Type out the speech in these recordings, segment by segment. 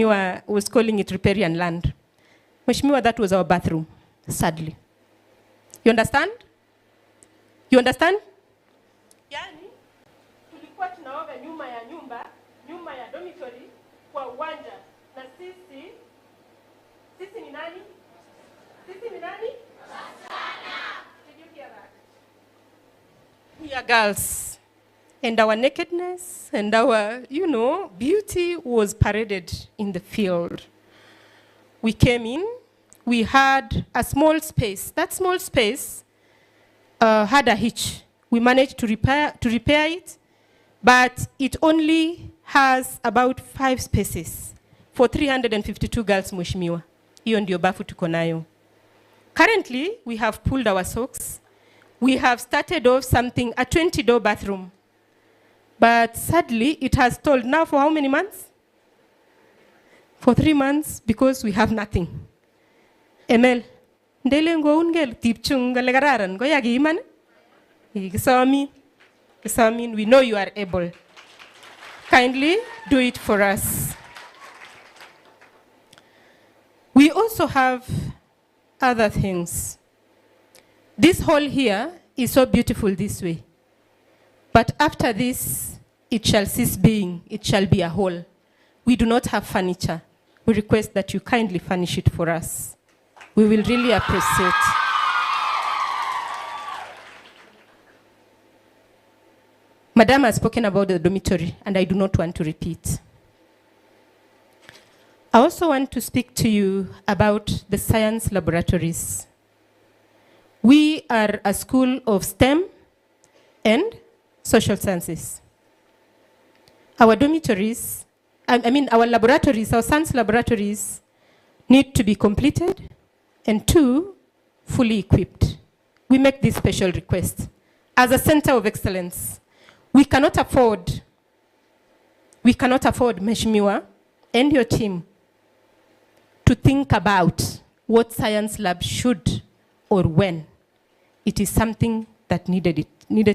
Mheshimiwa was calling it riparian land. Mheshimiwa, that was our bathroom, sadly. You understand? You understand? Yani, tulikuwa tunaoga nyuma ya nyumba, nyuma ya dormitory, kwa uwanja. Na sisi ni nani? Sisi ni nani? Did you hear that? We are girls. And our nakedness and our, beauty was paraded in the field. We came in, we had a small space. That small space had a hitch. We managed to repair it, but it only has about 5 spaces for 352 girls, Mheshimiwa. Hiyo ndio bafu tuko nayo. Currently, we have pulled our socks. We have started off something, a 20-door bathroom. But sadly, it has stalled now for how many months? For 3 months, because we have nothing. Emel, ndele ngo ungel tipchunga legararan go yagi iman. Isamin, we know you are able. Kindly do it for us. We also have other things. This hall here is so beautiful this way. But after this, it shall cease being. It shall be a hall. We do not have furniture. We request that you kindly furnish it for us. We will really appreciate. Madam has spoken about the dormitory, and I do not want to repeat. I also want to speak to you about the science laboratories. We are a school of STEM and social sciences. Our dormitories, our laboratories, our science laboratories need to be completed and 2, fully equipped. We make this special request. As a center of excellence, we cannot afford, Mheshimiwa and your team to think about what science lab should or when. It is something that needed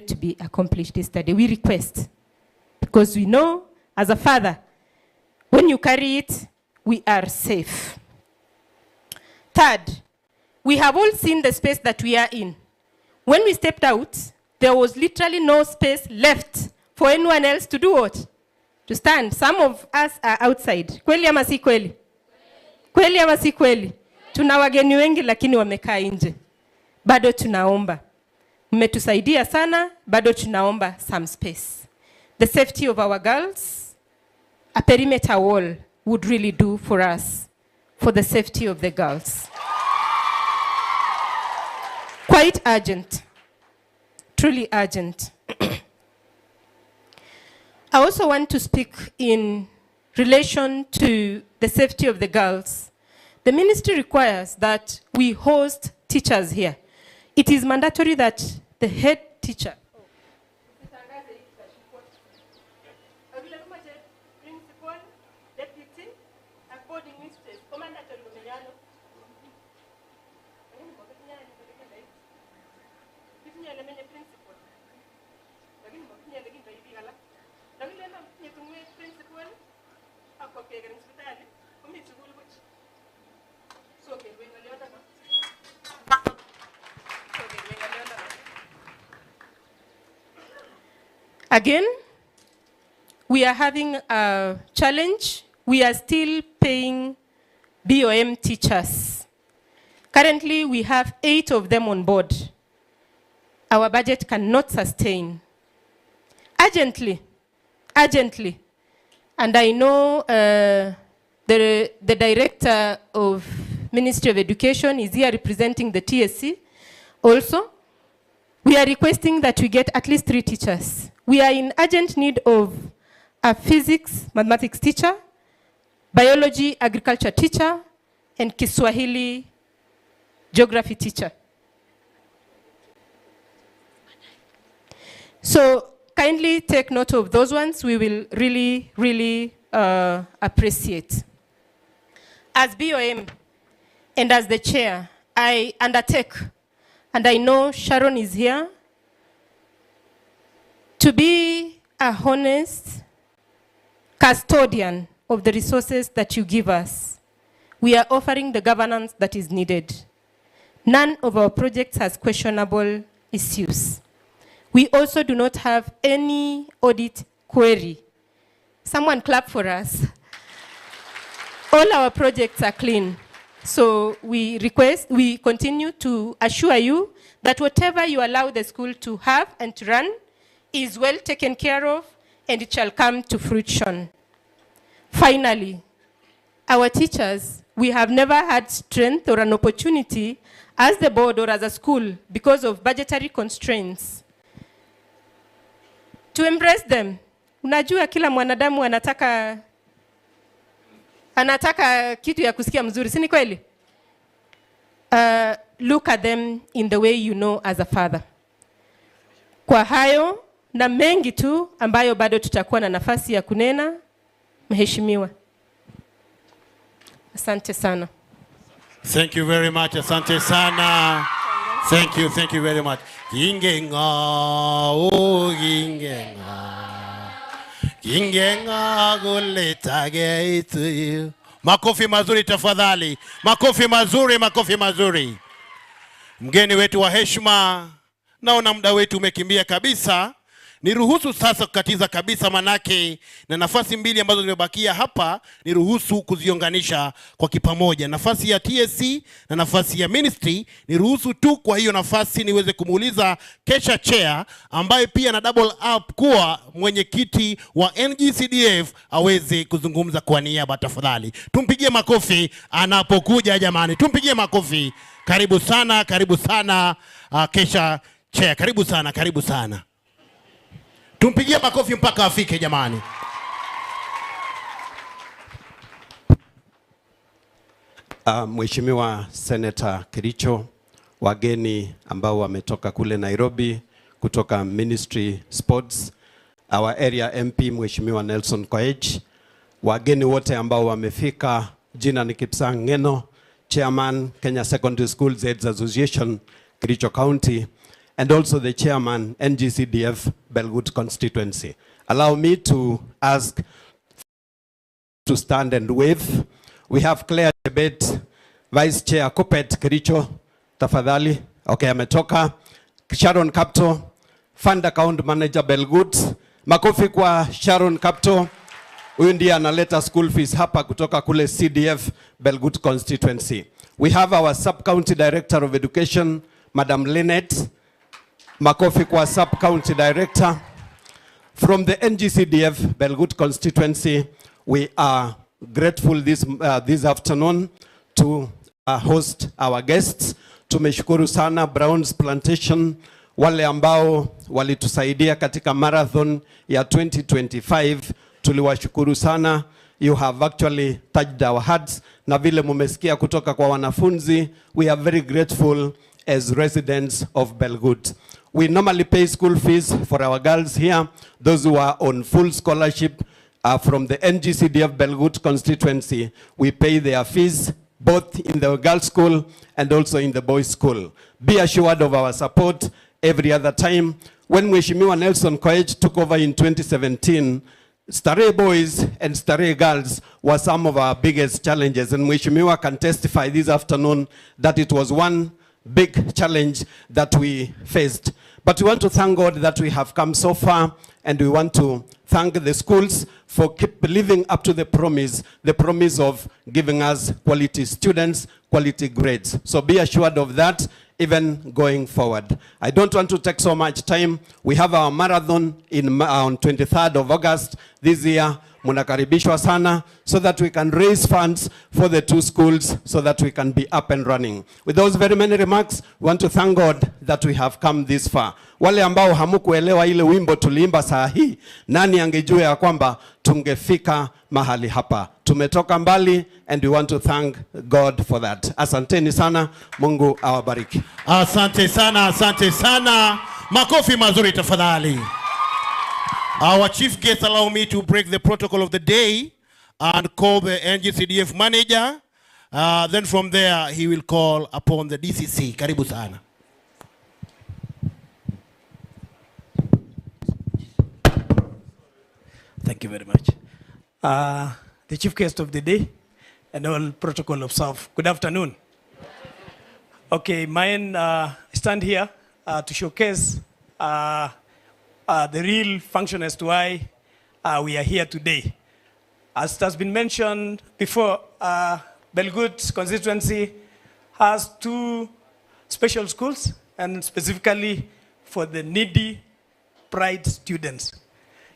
to be accomplished yesterday. We request, because we know, as a father, when you carry it, we are safe. Third, we have all seen the space that we are in. When we stepped out, there was literally no space left for anyone else to do what? To stand. Some of us are outside. Kweli ama si kweli? Kweli ama si kweli? Tuna wageni wengi lakini wamekaa nje. Bado tunaomba. Mmetusaidia sana, bado tunaomba some space. The safety of our girls, a perimeter wall would really do for us, for the safety of the girls. Quite urgent, truly urgent. I also want to speak in relation to the safety of the girls. The ministry requires that we host teachers here. It is mandatory that the head teacher again, we are having a challenge. We are still paying BOM teachers. Currently, we have 8 of them on board. Our budget cannot sustain. Urgently, and I know the director of Ministry of Education is here representing the TSC also. We are requesting that we get at least 3 teachers. We are in urgent need of a physics, mathematics teacher, biology, agriculture teacher, and Kiswahili geography teacher. So kindly take note of those ones. We will really, really appreciate. As BOM and as the chair, I undertake, and I know Sharon is here, to be a honest custodian of the resources that you give us. We are offering the governance that is needed. None of our projects has questionable issues. We also do not have any audit query. Someone clap for us. All our projects are clean. So we continue to assure you that whatever you allow the school to have and to run is well taken care of, and it shall come to fruition. Finally, our teachers, we have never had strength or an opportunity as the board or as a school because of budgetary constraints to embrace them. Unajua kila mwanadamu anataka kitu ya kusikia mzuri, si ni kweli? Look at them in the way you know as a father. Kwa hayo na mengi tu ambayo bado tutakuwa na nafasi ya kunena, mheshimiwa. Asante sana. Thank you very much. Asante sana. Thank you very much. Gingenga, oh gingenga. Gingenga guletage itu. Makofi mazuri tafadhali. Makofi mazuri. Mgeni wetu wa heshima, naona muda wetu umekimbia kabisa. Niruhusu sasa kukatiza kabisa, manake na nafasi mbili ambazo zimebakia hapa niruhusu kuziunganisha kwa kipamoja. Nafasi ya TSC na nafasi ya ministry. Niruhusu tu kwa hiyo nafasi niweze kumuuliza Kesha Chair, ambaye pia na double up kuwa mwenyekiti wa NGCDF, aweze kuzungumza kwa niaba. Tafadhali tumpigie makofi anapokuja jamani. Tumpigie makofi. Karibu sana Kesha Chair. Karibu sana. Tumpigie makofi mpaka afike jamani. Mheshimiwa Senator Kericho, wageni ambao wametoka kule Nairobi kutoka Ministry Sports, our area MP Mheshimiwa Nelson Koech, wageni wote ambao wamefika, jina ni Kipsang Ngeno, Chairman Kenya Secondary Schools Aids Association, Kericho County, and also the chairman, NGCDF, Belgut constituency. Allow me to ask to stand and wave. We have Claire Debate, Vice Chair Kupet Kericho, tafadhali. Okay, ametoka. Sharon Kapto, Fund Account Manager Belgut. Makofi kwa Sharon Kapto. Huyu ndiye analeta school fees hapa kutoka kule CDF, Belgut constituency. We have our Sub-County Director of Education, Madam Lynette. Makofi kwa Sub-County Director. From the NGCDF Belgut constituency, we are grateful this afternoon to host our guests. Tumeshukuru sana Brown's Plantation, wale ambao walitusaidia katika marathon ya 2025. Tuliwashukuru sana. You have actually touched our hearts. Na vile mumesikia kutoka kwa wanafunzi, we are very grateful as residents of Belgut. We normally pay school fees for our girls here. Those who are on full scholarship from the NGCDF Belgut constituency, we pay their fees both in the girls' school and also in the boys' school. Be assured of our support every other time. When Mheshimiwa Nelson Koech took over in 2017, Starehe boys and Starehe girls were some of our biggest challenges, and Mheshimiwa can testify this afternoon that it was one big challenge that we faced. But we want to thank God that we have come so far, and we want to thank the schools for keep living up to the promise of giving us quality students, quality grades. So be assured of that even going forward. I don't want to take so much time. We have our marathon on 23rd of August this year. Munakaribishwa sana, so that we can raise funds for the two schools so that we can be up and running. With those very many remarks, we want to thank God that we have come this far. Wale ambao hamukuelewa ile wimbo tuliimba saa hii, nani angejua ya kwamba tungefika mahali hapa. Tumetoka mbali, and we want to thank God for that. Asanteni sana, Mungu awabariki. Asante sana. Makofi mazuri tafadhali. Our chief guest, allow me to break the protocol of the day and call the NGCDF manager. Then from there, he will call upon the DCC. Karibu sana. Thank you very much. the chief guest of the day, and all protocol observed. Good afternoon. Okay, mine stand here to showcase the real function as to why we are here today. As has been mentioned before, Belgut constituency has 2 special schools, and specifically for the needy pride students.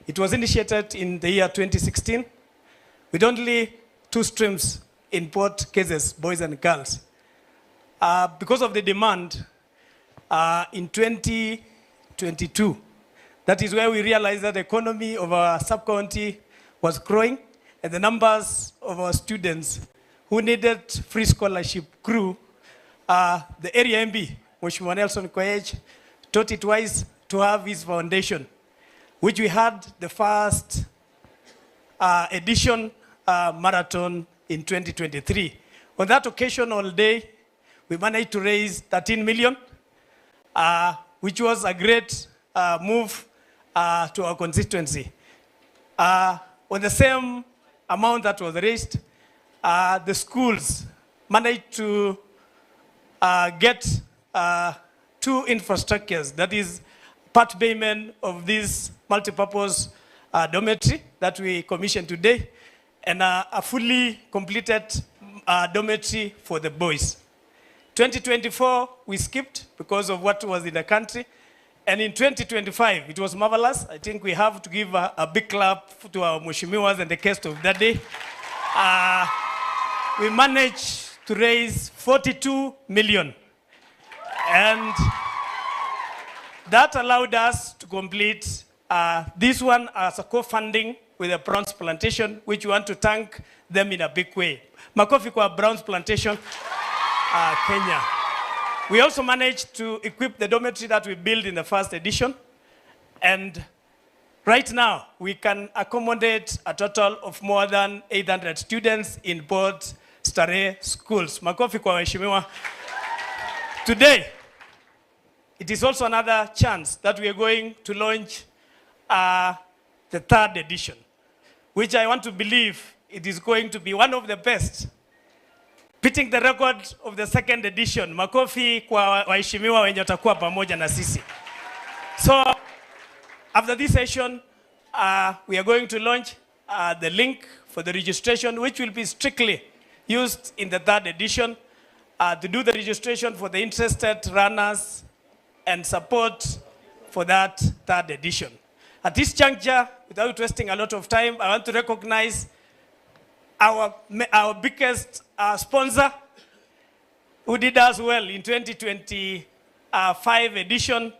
It was initiated in the year 2016 with only 2 streams in both cases, boys and girls. Because of the demand in 2022, that is where we realized that the economy of our sub-county was growing, and the numbers of our students who needed free scholarship grew. The area MB, Mheshimiwa Nelson Koech, thought it wise to have his foundation, which we had the first edition marathon in 2023. On that occasion all day, we managed to raise 13 million, which was a great move to our constituency. On the same amount that was raised, the schools managed to get 2 infrastructures, that is part payment of this multipurpose dormitory that we commissioned today, and a fully completed dormitory for the boys. 2024, we skipped because of what was in the country. And in 2025, it was marvelous. I think we have to give a big clap to our Mheshimiwas and the guest of that day. We managed to raise 42 million. And that allowed us to complete this one as a co-funding with the Browns Plantation, which we want to thank them in a big way. Makofi kwa Browns Plantation, Kenya. We also managed to equip the dormitory that we built in the first edition. And right now, we can accommodate a total of more than 800 students in both Starehe schools. Makofi kwa waheshimiwa. Today, it is also another chance that we are going to launch the 3rd edition, which I want to believe it is going to be one of the best, beating the record of the 2nd edition. Makofi kwa waheshimiwa wenye watakuwa pamoja na sisi. So, after this session, we are going to launch the link for the registration, which will be strictly used in the 3rd edition to do the registration for the interested runners and support for that 3rd edition. At this juncture, without wasting a lot of time, I want to recognize our biggest sponsor, who did us well in 2025 edition,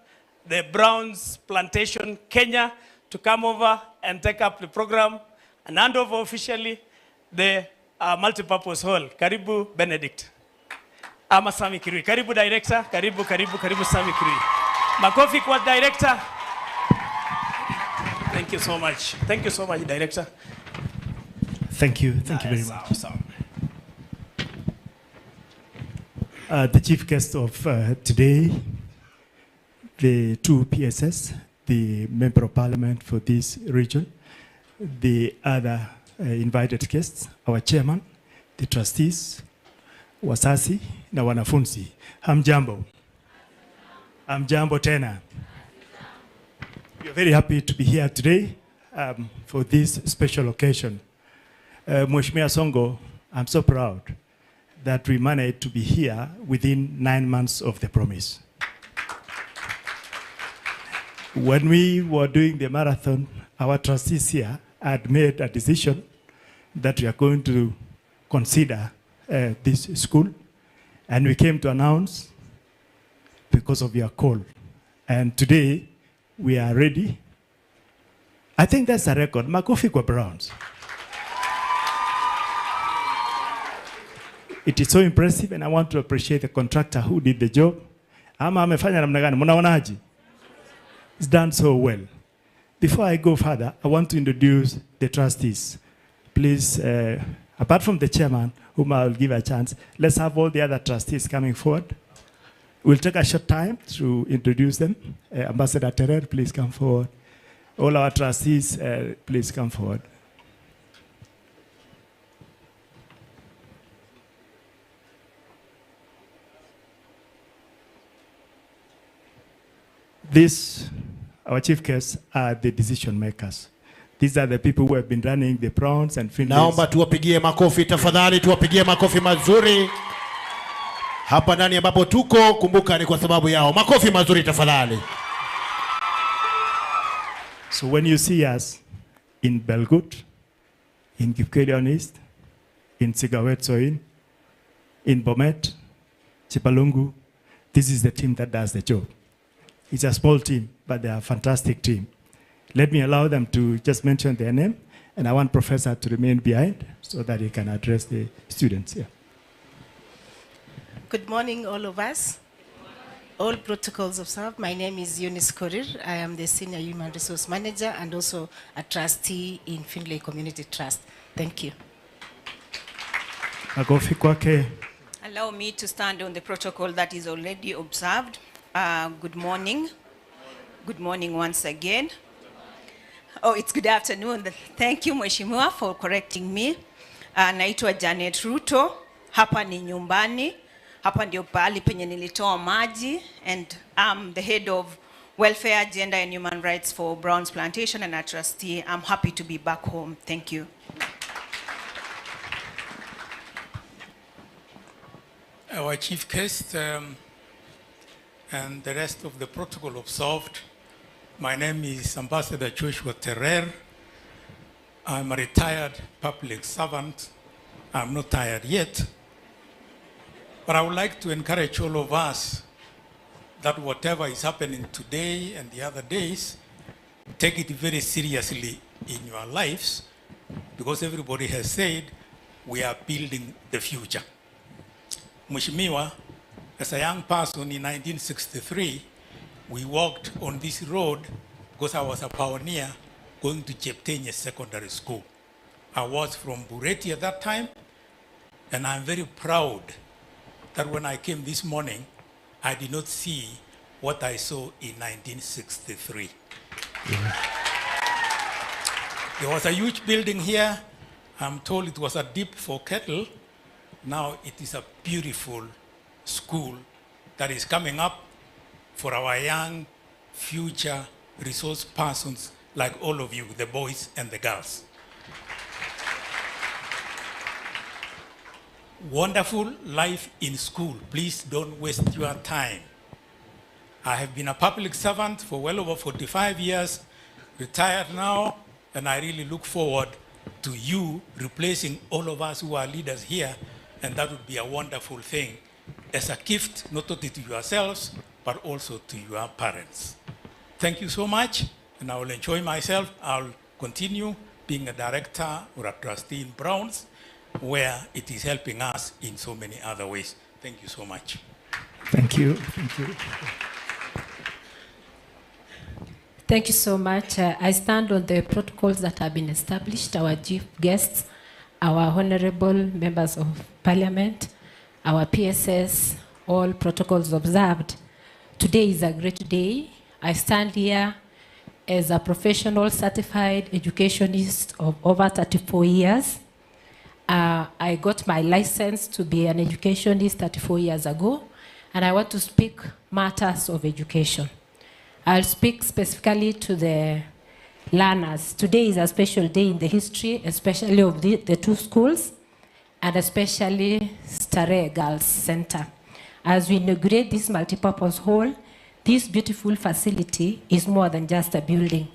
the Browns Plantation Kenya, to come over and take up the program and hand over officially the multipurpose hall. Karibu Benedict. Ama Sami Kirui. Karibu director. Karibu Sami Kirui. Makofi kwa director. Thank you so much. Thank you so much, director. Thank you very much. The chief guest of today, the 2 PSS, the member of parliament for this region, the other invited guests, our chairman, the trustees, wasasi na wanafunzi. Hamjambo. Hamjambo tena. We are very happy to be here today for this special occasion. Mheshimiwa Songo, I'm so proud that we managed to be here within 9 months of the promise. When we were doing the marathon, our trustees here had made a decision that we are going to consider this school, and we came to announce because of your call. And today, we are ready. I think that's a record. Makofi kwa Browns. It is so impressive, and I want to appreciate the contractor who did the job. Ama amefanya namna gani? Mnaonaje? It's done so well. Before I go further, I want to introduce the trustees. Please, apart from the chairman, whom I will give a chance, let's have all the other trustees coming forward. We'll take a short time to introduce them. Ambassador Terer, please come forward. All our trustees, please come forward. These, our chief guests, are the decision makers. These are the people who have been running the prawns and fillets. Naomba tuwapigie makofi tafadhali, tuwapigie makofi mazuri. Hapa ndani ambapo tuko, kumbuka ni kwa sababu yao. Makofi mazuri tafadhali. So when you see us in Belgut, in Kipkelion East, in Sigawetsoin, in Bomet, Chipalungu, this is the team that does the job. It's a small team, but they are a fantastic team. Let me allow them to just mention their name, and I want Professor to remain behind so that he can address the students here. Good morning, all of us. All protocols observed. My name is Eunice Korir. I am the Senior Human Resource Manager and also a trustee in Findlay Community Trust. Thank you. Allow me to stand on the protocol that is already observed. Good morning. Good morning once again. Oh, it's good afternoon. Thank you, Mheshimiwa, for correcting me. Naitwa Janet Ruto. Hapa ni nyumbani. Hapa ndio pahali penye nilitoa maji, and I'm the head of Welfare, Gender and Human Rights for Browns Plantation and a trustee. I'm happy to be back home. Thank you. Our chief guest and the rest of the protocol observed. My name is Ambassador Joshua Terrer. I'm a retired public servant. I'm not tired yet. But I would like to encourage all of us that whatever is happening today and the other days, take it very seriously in your lives, because everybody has said we are building the future. Mheshimiwa, as a young person in 1963, we walked on this road because I was a pioneer going to Cheptenye Secondary School. I was from Bureti at that time, and I'm very proud that when I came this morning, I did not see what I saw in 1963. There was a huge building here. I'm told it was a dip for cattle. Now it is a beautiful school that is coming up for our young future resource persons like all of you, the boys and the girls. Wonderful life in school. Please don't waste your time. I have been a public servant for well over 45 years, retired now, and I really look forward to you replacing all of us who are leaders here, and that would be a wonderful thing as a gift, not only to yourselves, but also to your parents. Thank you so much, and I will enjoy myself. I'll continue being a director or a trustee in Browns, where it is helping us in so many other ways. Thank you so much. Thank you. Thank you. Thank you so much. I stand on the protocols that have been established. Our chief guests, our honorable members of parliament, our PSS, all protocols observed. Today is a great day. I stand here as a professional certified educationist of over 34 years. I got my license to be an educationist 34 years ago, and I want to speak matters of education. I'll speak specifically to the learners. Today is a special day in the history, especially of the two schools, and especially Starehe Girls Center. As we inaugurate this multipurpose hall, this beautiful facility is more than just a building.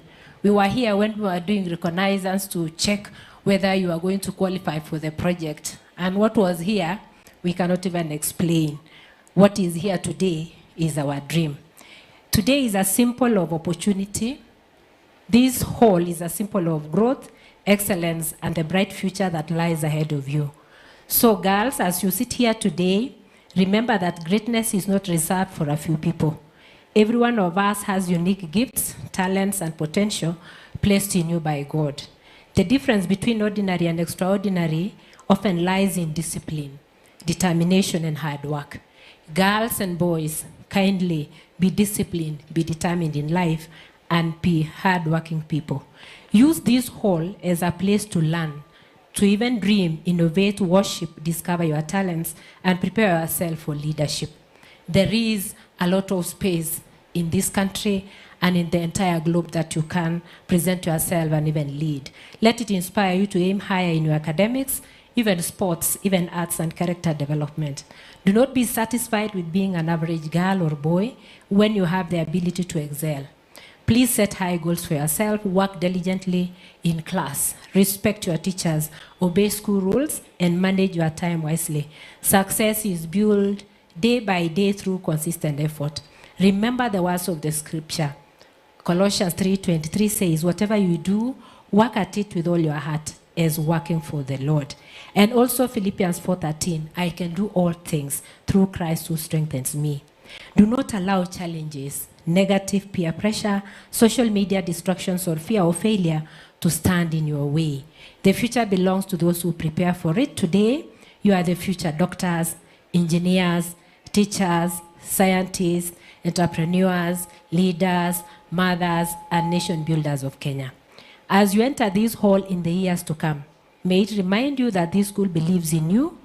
We were here when we were doing reconnaissance to check whether you are going to qualify for the project. And what was here, we cannot even explain. What is here today is our dream. Today is a symbol of opportunity. This hall is a symbol of growth, excellence, and a bright future that lies ahead of you. So girls, as you sit here today, remember that greatness is not reserved for a few people. Every one of us has unique gifts, talents, and potential placed in you by God. The difference between ordinary and extraordinary often lies in discipline, determination, and hard work. Girls and boys, kindly be disciplined, be determined in life, and be hardworking people. Use this hall as a place to learn, to even dream, innovate, worship, discover your talents, and prepare yourself for leadership. There is a lot of space in this country and in the entire globe that you can present yourself and even lead. Let it inspire you to aim higher in your academics, even sports, even arts and character development. Do not be satisfied with being an average girl or boy when you have the ability to excel. Please set high goals for yourself, work diligently in class, respect your teachers, obey school rules, and manage your time wisely. Success is built day by day through consistent effort. Remember the words of the scripture. Colossians 3:23 says, whatever you do, work at it with all your heart as working for the Lord. And also Philippians 4:13, I can do all things through Christ who strengthens me. Do not allow challenges, negative peer pressure, social media distractions, or fear of failure to stand in your way. The future belongs to those who prepare for it. Today, you are the future doctors, engineers, teachers, scientists, entrepreneurs, leaders, mothers, and nation builders of Kenya. As you enter this hall in the years to come, may it remind you that this school believes in you,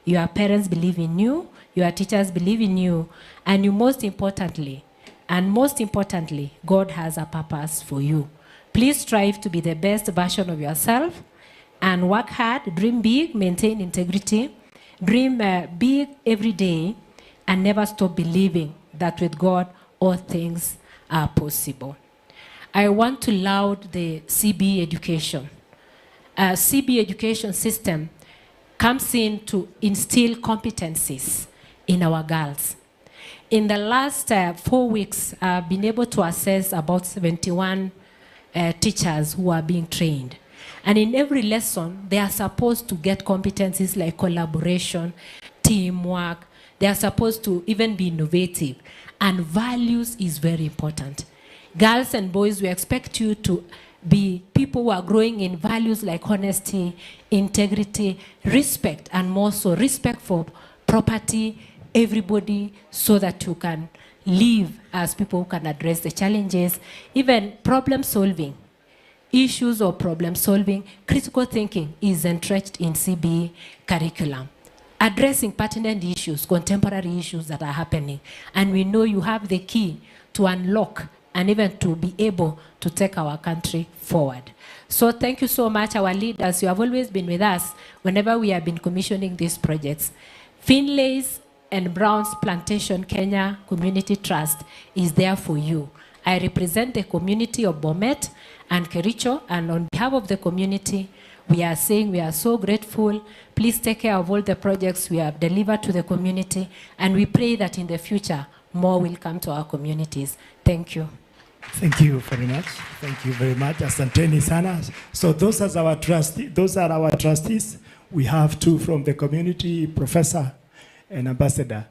your parents believe in you, your teachers believe in you, and you most importantly, God has a purpose for you. Please strive to be the best version of yourself and work hard, dream big, maintain integrity, dream big every day, and never stop believing that with God, all things are possible. I want to laud the CBE education. CBE education system comes in to instill competencies in our girls. In the last 4 weeks, I've been able to assess about 71 teachers who are being trained. And in every lesson, they are supposed to get competencies like collaboration, teamwork. They are supposed to even be innovative. And values is very important. Girls and boys, we expect you to be people who are growing in values like honesty, integrity, respect, and more so respect for property, everybody, so that you can live as people who can address the challenges, even problem solving. Issues of problem solving, critical thinking is entrenched in CBE curriculum. Addressing pertinent issues, contemporary issues that are happening. And we know you have the key to unlock and even to be able to take our country forward. So thank you so much, our leaders. You have always been with us whenever we have been commissioning these projects. Finlay's and Brown's Plantation Kenya Community Trust is there for you. I represent the community of Bomet and Kericho, and on behalf of the community, we are saying we are so grateful. Please take care of all the projects we have delivered to the community, and we pray that in the future, more will come to our communities. Thank you. Thank you very much. Thank you very much. Asanteni sana. So those are our trustees. We have two from the community, Professor and Ambassador.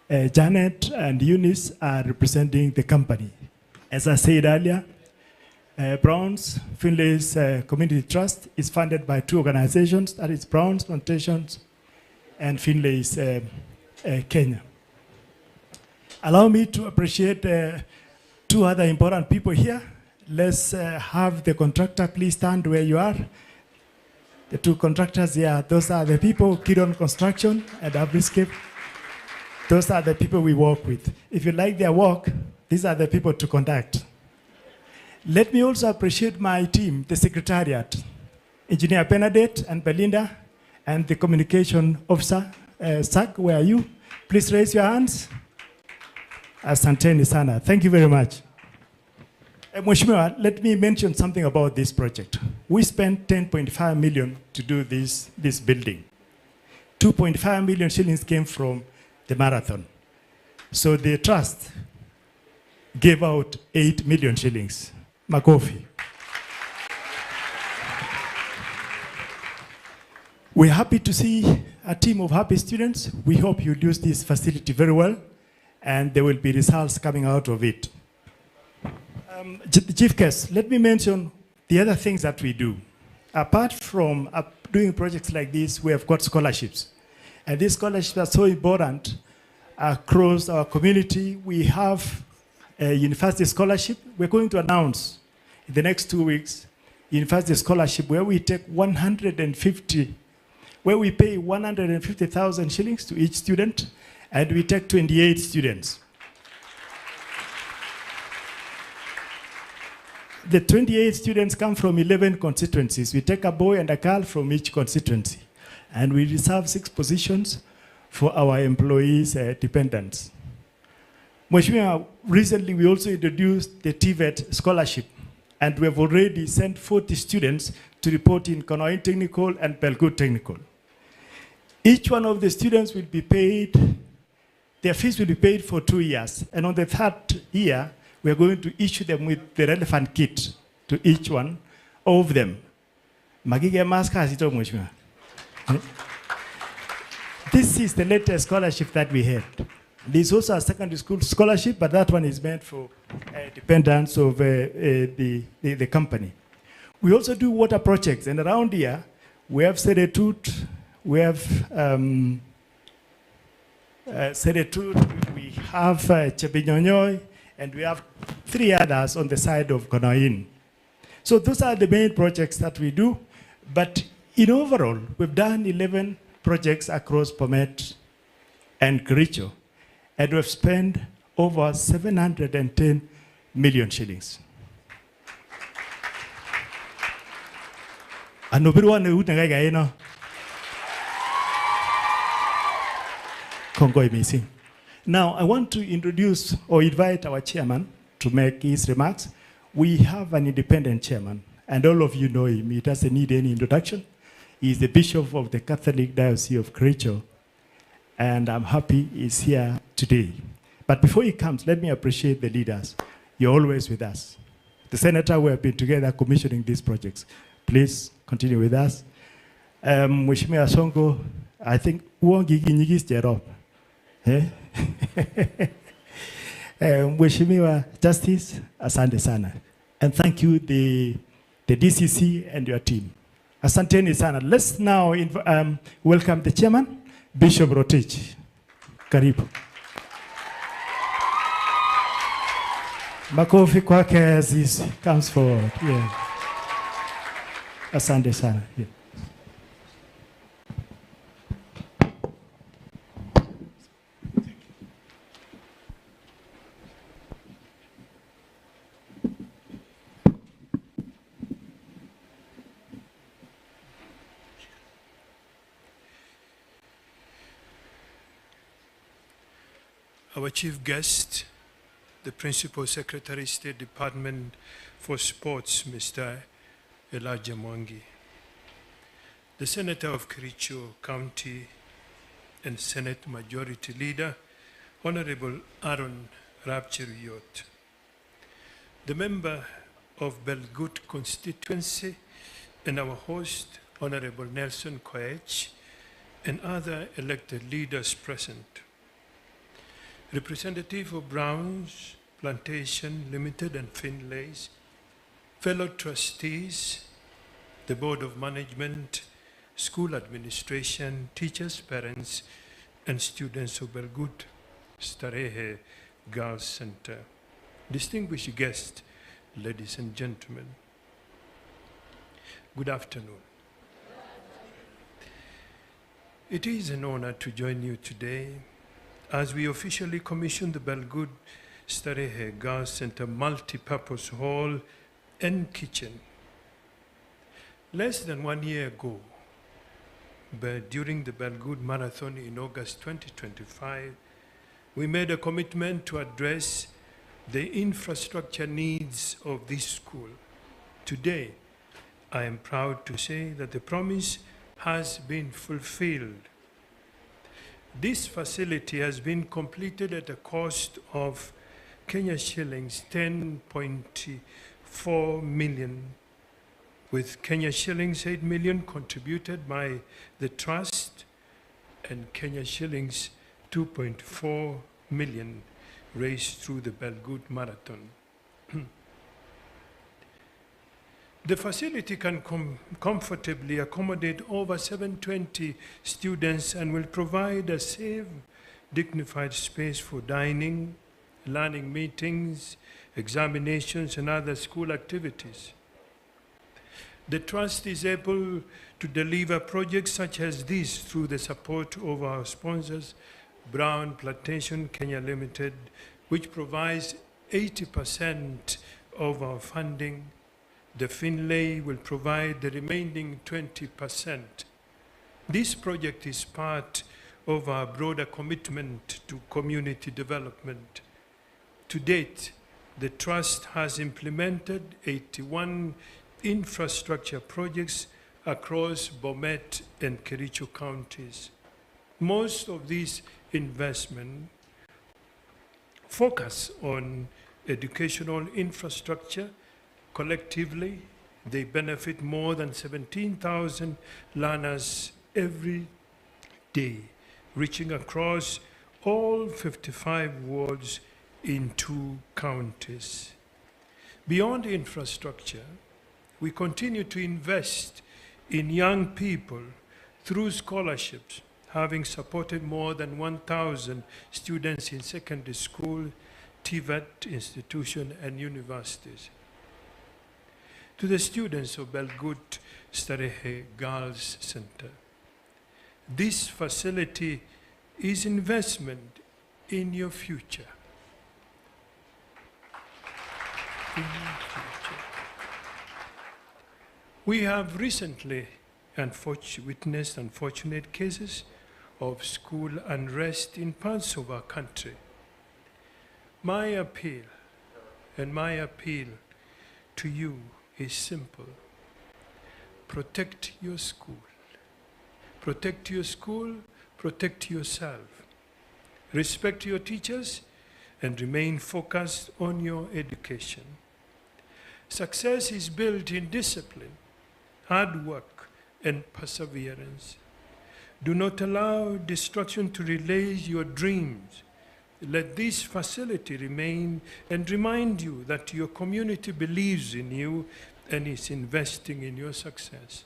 Janet and Eunice are representing the company. As I said earlier, Brown's Finlay's Community Trust is funded by two organizations, that is Brown's Plantations and Finlay's Kenya. Allow me to appreciate two other important people here. Let's have the contractor please stand where you are. The two contractors here, those are the people, Kiron Construction and Abriscape. Those are the people we work with. If you like their work, these are the people to contact. Let me also appreciate my team, the Secretariat, Engineer Benedict and Belinda, and the Communication Officer, Zach, where are you? Please raise your hands. Asanteni sana. Thank you very much. Mheshimiwa, let me mention something about this project. We spent 10.5 million to do this building. 2.5 million shillings came from the marathon. So the trust gave out 8 million shillings. Makofi. We're happy to see a team of happy students. We hope you'll use this facility very well, and there will be results coming out of it. Chief Guest, let me mention the other things that we do. Apart from doing projects like this, we have got scholarships. And these scholarships are so important across our community. We have a university scholarship. We're going to announce in the next 2 weeks, university scholarship where we take where we pay 150,000 shillings to each student, and we take 28 students. The 28 students come from 11 constituencies. We take a boy and a girl from each constituency. And we reserve 6 positions for our employees' dependents. Mheshimiwa, recently we also introduced the TVET scholarship. And we have already sent 40 students to report in Konoin Technical and Belgut Technical. Each one of the students will be paid, their fees will be paid for 2 years. And on the 3rd year, we are going to issue them with the relevant kit to each one of them. Magige maska zito mheshimiwa. This is the latest scholarship that we had. There's also a secondary school scholarship, but that one is meant for dependents of the company. We also do water projects, and around here, we have Seretut, we have Seretut, we have Chebinyonyoy, and we have 3 others on the side of Konoin. So those are the main projects that we do, but in overall, we've done 11 projects across Bomet and Kericho, and we've spent over 710 million shillings. Now, I want to introduce or invite our chairman to make his remarks. We have an independent chairman, and all of you know him. He doesn't need any introduction. He's the Bishop of the Catholic Diocese of Kericho, and I'm happy he's here today. But before he comes, let me appreciate the leaders. You're always with us. The senator, we have been together commissioning these projects. Please continue with us. Mheshimiwa Songo, I think uongi kinyigis jerop. Mheshimiwa Justice, asante sana. And thank you, the DCC and your team. Asanteni sana. Let's now welcome the chairman, Bishop Rotich. Karibu. Makofi kwake as he comes forward. Yeah. Asante sana. Yeah. Our chief guest, the Principal Secretary, State Department for Sports, Mr. Elijah Mwangi, the Senator of Kericho County and Senate Majority Leader, Honorable Aaron Rapcheruyot, the member of Belgut constituency and our host, Honorable Nelson Koech, and other elected leaders present. Representative of Brown's Plantation Limited and Finlay's, fellow trustees, the Board of Management, school administration, teachers, parents, and students of Belgut Starehe Girls Center. Distinguished guests, ladies and gentlemen, good afternoon. It is an honor to join you today as we officially commission the Belgut Starehe Girls Center multi-purpose hall and kitchen. Less than 1 year ago, but during the Belgut Marathon in August 2025, we made a commitment to address the infrastructure needs of this school. Today, I am proud to say that the promise has been fulfilled. This facility has been completed at a cost of Kenya shillings 10.4 million, with Kenya shillings 8 million contributed by the trust and Kenya shillings 2.4 million raised through the Belgut Marathon. The facility can comfortably accommodate over 720 students and will provide a safe, dignified space for dining, learning meetings, examinations, and other school activities. The Trust is able to deliver projects such as this through the support of our sponsors, Brown Plantation Kenya Limited, which provides 80% of our funding. The Finlay will provide the remaining 20%. This project is part of our broader commitment to community development. To date, the Trust has implemented 81 infrastructure projects across Bomet and Kericho counties. Most of these investments focus on educational infrastructure. Collectively, they benefit more than 17,000 learners every day, reaching across all 55 wards in 2 counties. Beyond infrastructure, we continue to invest in young people through scholarships, having supported more than 1,000 students in secondary school, TVET institutions, and universities. To the students of Belgut Starehe Girls Center, this facility is investment in your future. We have recently witnessed unfortunate cases of school unrest in parts of our country. My appeal to you is simple. Protect your school. Protect your school, protect yourself. Respect your teachers and remain focused on your education. Success is built in discipline, hard work, and perseverance. Do not allow distraction to relay your dreams. Let this facility remain and remind you that your community believes in you and is investing in your success.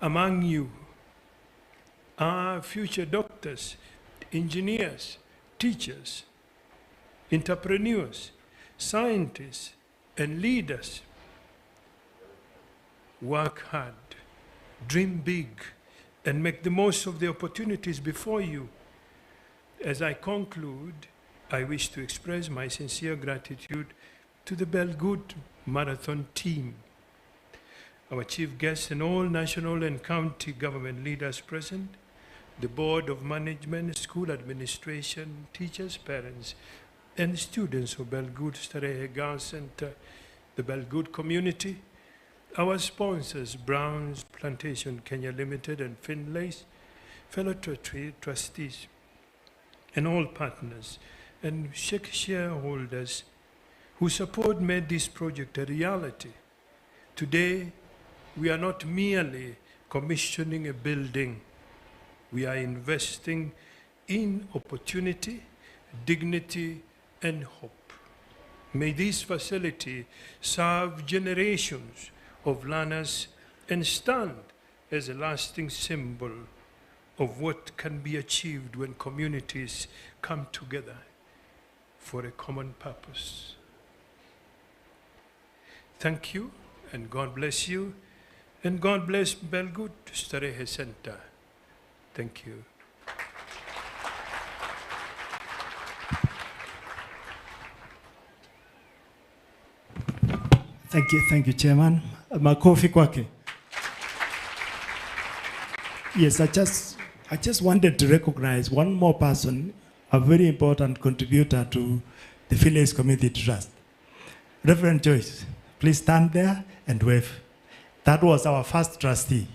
Among you are future doctors, engineers, teachers, entrepreneurs, scientists, and leaders. Work hard, dream big, and make the most of the opportunities before you. As I conclude, I wish to express my sincere gratitude to the Belgut Marathon team, our chief guests and all national and county government leaders present, the Board of Management, school administration, teachers, parents, and students of Belgut Starehe Girls Center, the Belgut community, our sponsors, Brown's Plantation Kenya Limited and Finlay's, fellow trustees, and all partners and shareholders whose support made this project a reality. Today, we are not merely commissioning a building. We are investing in opportunity, dignity, and hope. May this facility serve generations of learners and stand as a lasting symbol of what can be achieved when communities come together for a common purpose. Thank you, and God bless you, and God bless Belgut Starehe Center. Thank you. Thank you, Chairman. Makofi kwake. Yes, I just wanted to recognize one more person, a very important contributor to the Finlay's Community Trust. Reverend Joyce, please stand there and wave. That was our first trustee.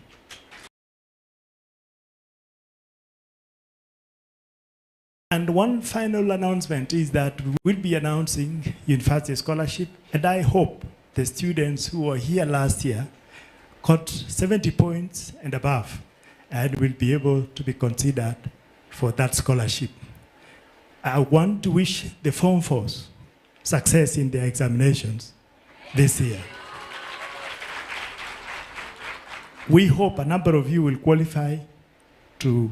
And one final announcement is that we will be announcing university scholarship, and I hope the students who were here last year got 70 points and above and will be able to be considered for that scholarship. I want to wish the Form 4s success in their examinations this year. We hope a number of you will qualify to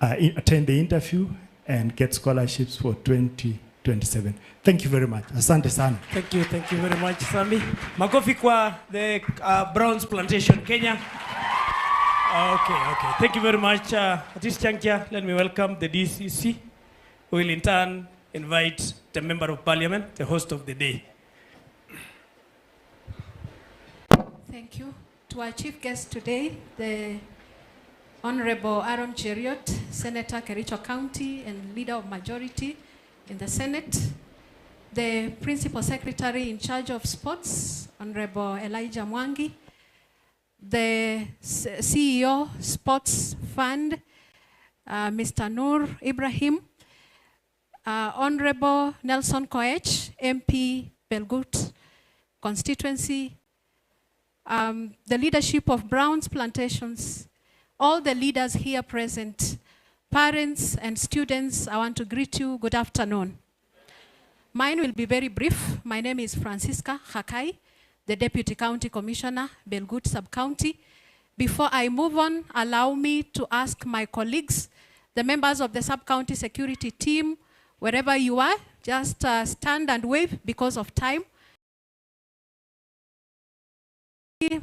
attend the interview and get scholarships for 2027. Thank you very much. Asante sana. Thank you very much, Sami. Makofi kwa the Browns Plantation, Kenya. Okay. Thank you very much. At this juncture, let me welcome the DCC, who will in turn invite the Member of Parliament, the host of the day. Thank you. To our chief guest today, the Honorable Aaron Cheriot, Senator Kericho County and Leader of Majority in the Senate, the Principal Secretary in charge of Sports, Honorable Elijah Mwangi, the CEO, Sports Fund, Mr. Noor Ibrahim, Honorable Nelson Koech, MP, Belgut constituency, the leadership of Brown's Plantations, all the leaders here present, parents and students, I want to greet you. Good afternoon. Mine will be very brief. My name is Francisca Hakai, the Deputy County Commissioner, Belgut Sub-County. Before I move on, allow me to ask my colleagues, the members of the Sub-County Security Team, wherever you are, just stand and wave because of time.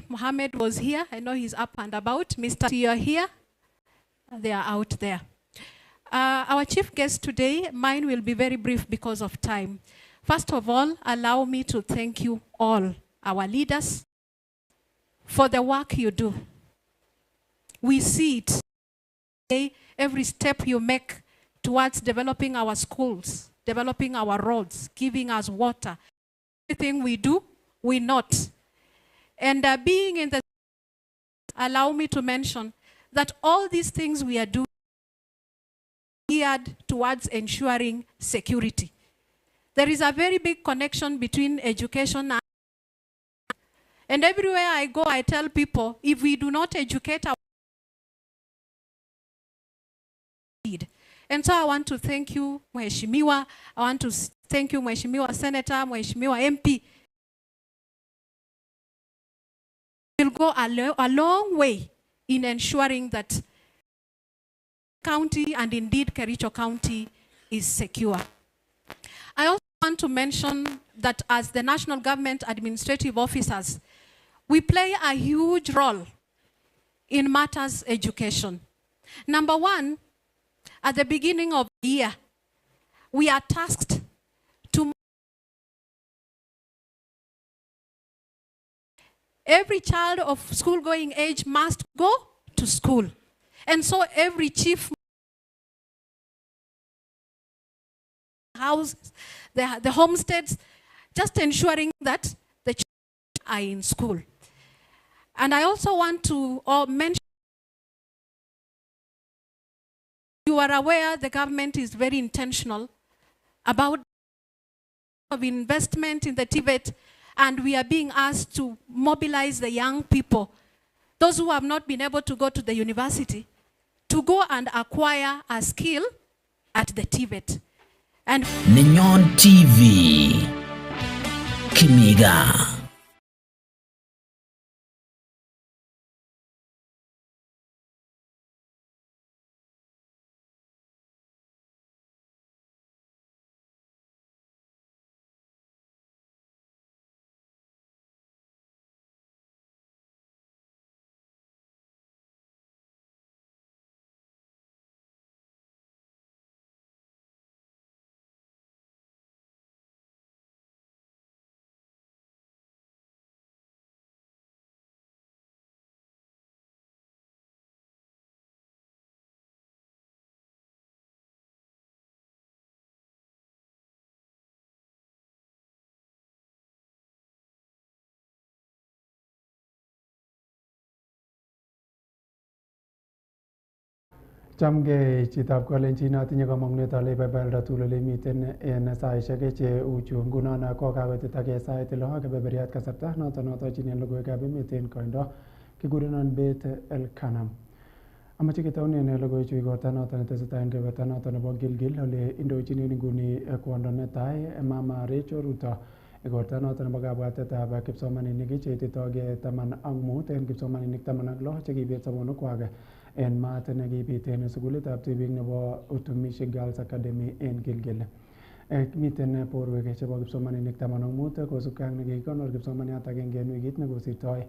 Mohammed was here. I know he's up and about. Mr. You're here. They are out there. Our chief guest today, mine will be very brief because of time. First of all, allow me to thank you all, our leaders, for the work you do. We see it every step you make towards developing our schools, developing our roads, giving us water. Everything we do, we note. And being in the, allow me to mention that all these things we are doing geared towards ensuring security. There is a very big connection between education and everywhere I go, I tell people, if we do not educate our need. And so I want to thank you, Mheshimiwa. I want to thank you, Mheshimiwa Senator, Mheshimiwa MP. Will go a long way in ensuring that county and indeed Kericho County is secure. I also want to mention that as the national government administrative officers, we play a huge role in matters education. Number one, at the beginning of the year, we are tasked to every child of school-going age must go to school. And so every chief house, the homesteads, just ensuring that the children are in school. And I also want to mention, you are aware the government is very intentional about of investment in the TVET, and we are being asked to mobilize the young people, those who have not been able to go to the university, to go and acquire a skill at the TVET. And Ninyon TV, Kimiga. Chamge chitab kolenjin atinye kamang'unet ale ibaibaialda tugul ole miten en saisiek che uchu ngunon kokakoitita sait lo kebeberiat kasarta noton atochin logoiwekab emet en koindo kikurenon Bet Elkanam. Amache ketounen logoiwechu igorta noton netesetai en kebeberta noton nebo Gilgil ole indochin en nguni kwondo netai Mama Rachel Ruto igorta noton nebo kabwatetab kipsomaninik cheititoge 15 en kipsomaninik 16 chekibet sobonukwak en maat nekibit en sukulitab tibik nebo Utumishi Girls Academy en Gilgil. Miten borwek chebo kipsomaninik 15 kosubkei ak nekikonor kipsomaniat agenge en wikit nekosirtoi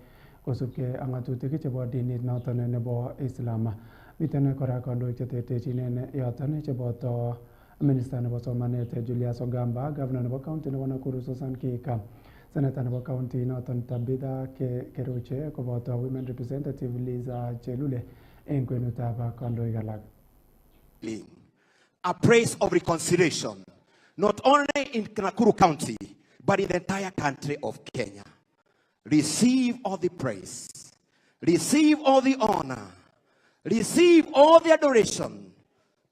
kosubkei ak ng'atutik chebo dinit noton nebo Islam. Miten kora kandoik cheterterchin en yoton cheboto Minister nebo somanet Julius Ogamba, Governor nebo County nebo Nakuru Susan Kika, Senator nebo county noton Tabitha Keruche koboto women representative Liza Chelule en kwenutab kandoik alak. A praise of reconciliation, not only in Nakuru County, but in the entire country of Kenya. Receive all the praise, receive all the honor, receive all the adoration,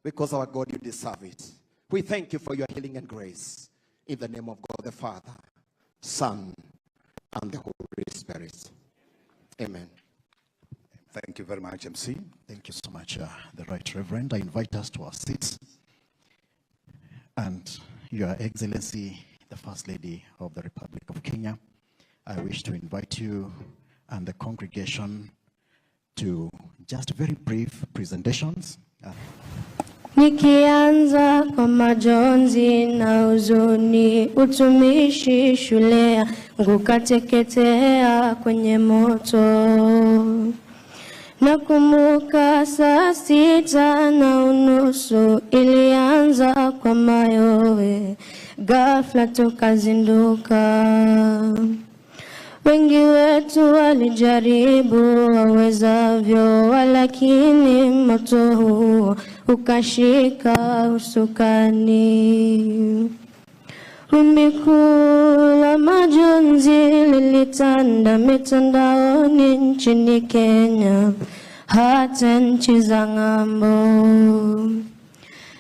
because our God, you deserve it. We thank you for your healing and grace. In the name of God the Father, Son, and the Holy Spirit. Amen. Thank you very much, MC. Thank you so much, the Right Reverend. I invite us to our seats. And Your Excellency, the First Lady of the Republic of Kenya, I wish to invite you and the congregation to just very brief presentations. Nikianza kwa majonzi na huzuni, utumishi shule yangu kateketea kwenye moto. Nakumbuka saa 6:30 ilianza kwa mayowe, ghafla tukazinduka. Wengi wetu walijaribu wawezavyo, walakini moto huo ukashika usukani. Wimbi kuu la majonzi lilitanda mitandaoni nchini Kenya, hata nchi za ng'ambo.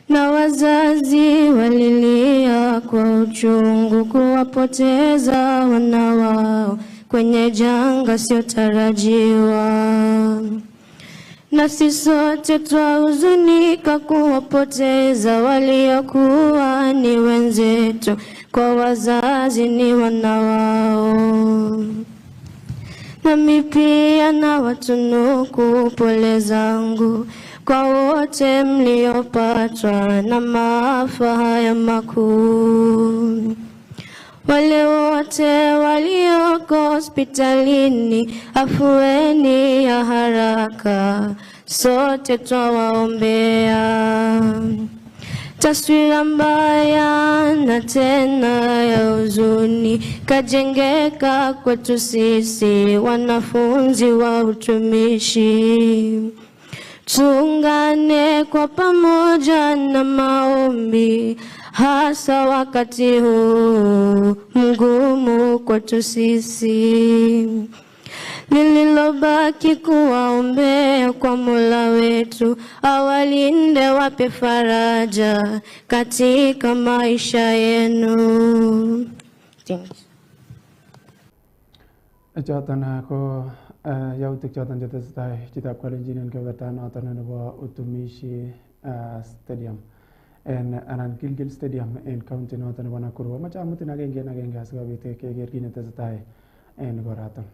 Na wazazi walilia kwa uchungu kuwapoteza wana wao kwenye janga siotarajiwa. Nasi sote twahuzunika kuwapoteza waliokuwa ni wenzetu, kwa wazazi ni wana wao. Nami pia na watunuku pole zangu kwa wote mliopatwa na maafa haya makuu. Wale wote walioko hospitalini, afueni ya haraka, sote twawaombea. Taswira mbaya na tena ya huzuni kajengeka kwetu sisi wanafunzi wa utumishi. Tuungane kwa pamoja na maombi, hasa wakati huu mgumu kwetu sisi. Lililobaki kuwaombea kwa Mola wetu, awalinde, wape faraja katika maisha yenu. Choton ko yautik choton chetesetai chitab Kalenjin en kebeberta noton nebo Utumishi Stadium anan Gilgil Stadium en county noton nebo Nakuru. Amache amutin agenge en agenge asikobit keker kit netesetai en koraton.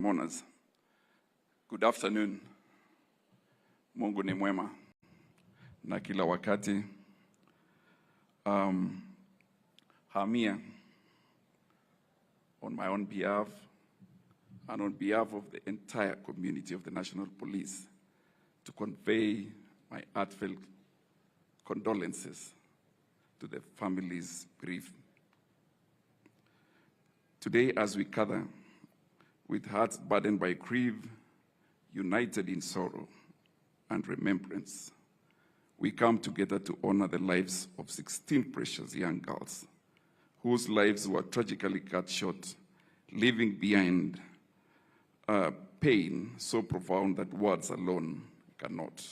Mourners, good afternoon. Mungu ni mwema na kila wakati. I'm here on my own behalf and on behalf of the entire community of the National Police to convey my heartfelt condolences to the families bereaved. Today, as we gather with hearts burdened by grief, united in sorrow and remembrance, we come together to honor the lives of 16 precious young girls whose lives were tragically cut short, leaving behind pain so profound that words alone cannot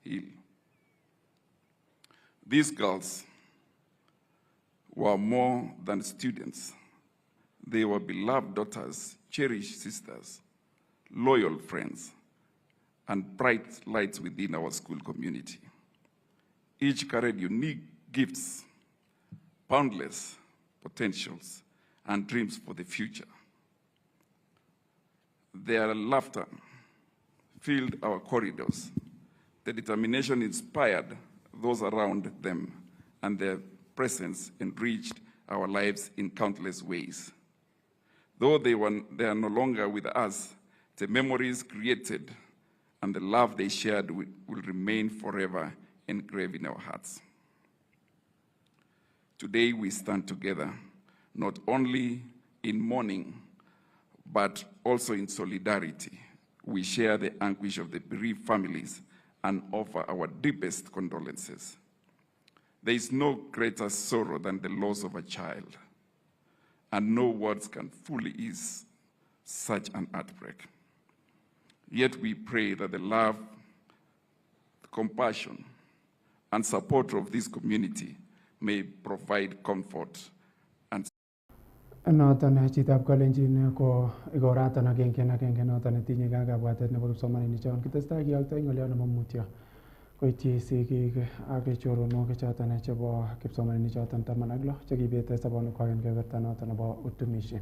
heal. These girls were more than students. They were beloved daughters, cherished sisters, loyal friends, and bright lights within our school community. Each carried unique gifts, boundless potentials, and dreams for the future. Their laughter filled our corridors. The determination inspired those around them, and their presence enriched our lives in countless ways. Though they are no longer with us, the memories created and the love they shared will remain forever engraved in our hearts. Today we stand together, not only in mourning, but also in solidarity. We share the anguish of the bereaved families and offer our deepest condolences. There is no greater sorrow than the loss of a child, and no words can fully ease such an heartbreak. Yet we pray that the love, the compassion, and support of this community may provide comfort and noton chitab kalenjin ko igoratan agenge noton netinye kabwatet nebo kipsomaninik chon kitestai kiyoktoi ng'olyo nebo mutyo koityi sigik ak choronok choton chebo kipsomaninik choton 16 chekibete sobonwekwak en kebeberta noton nebo utumishi.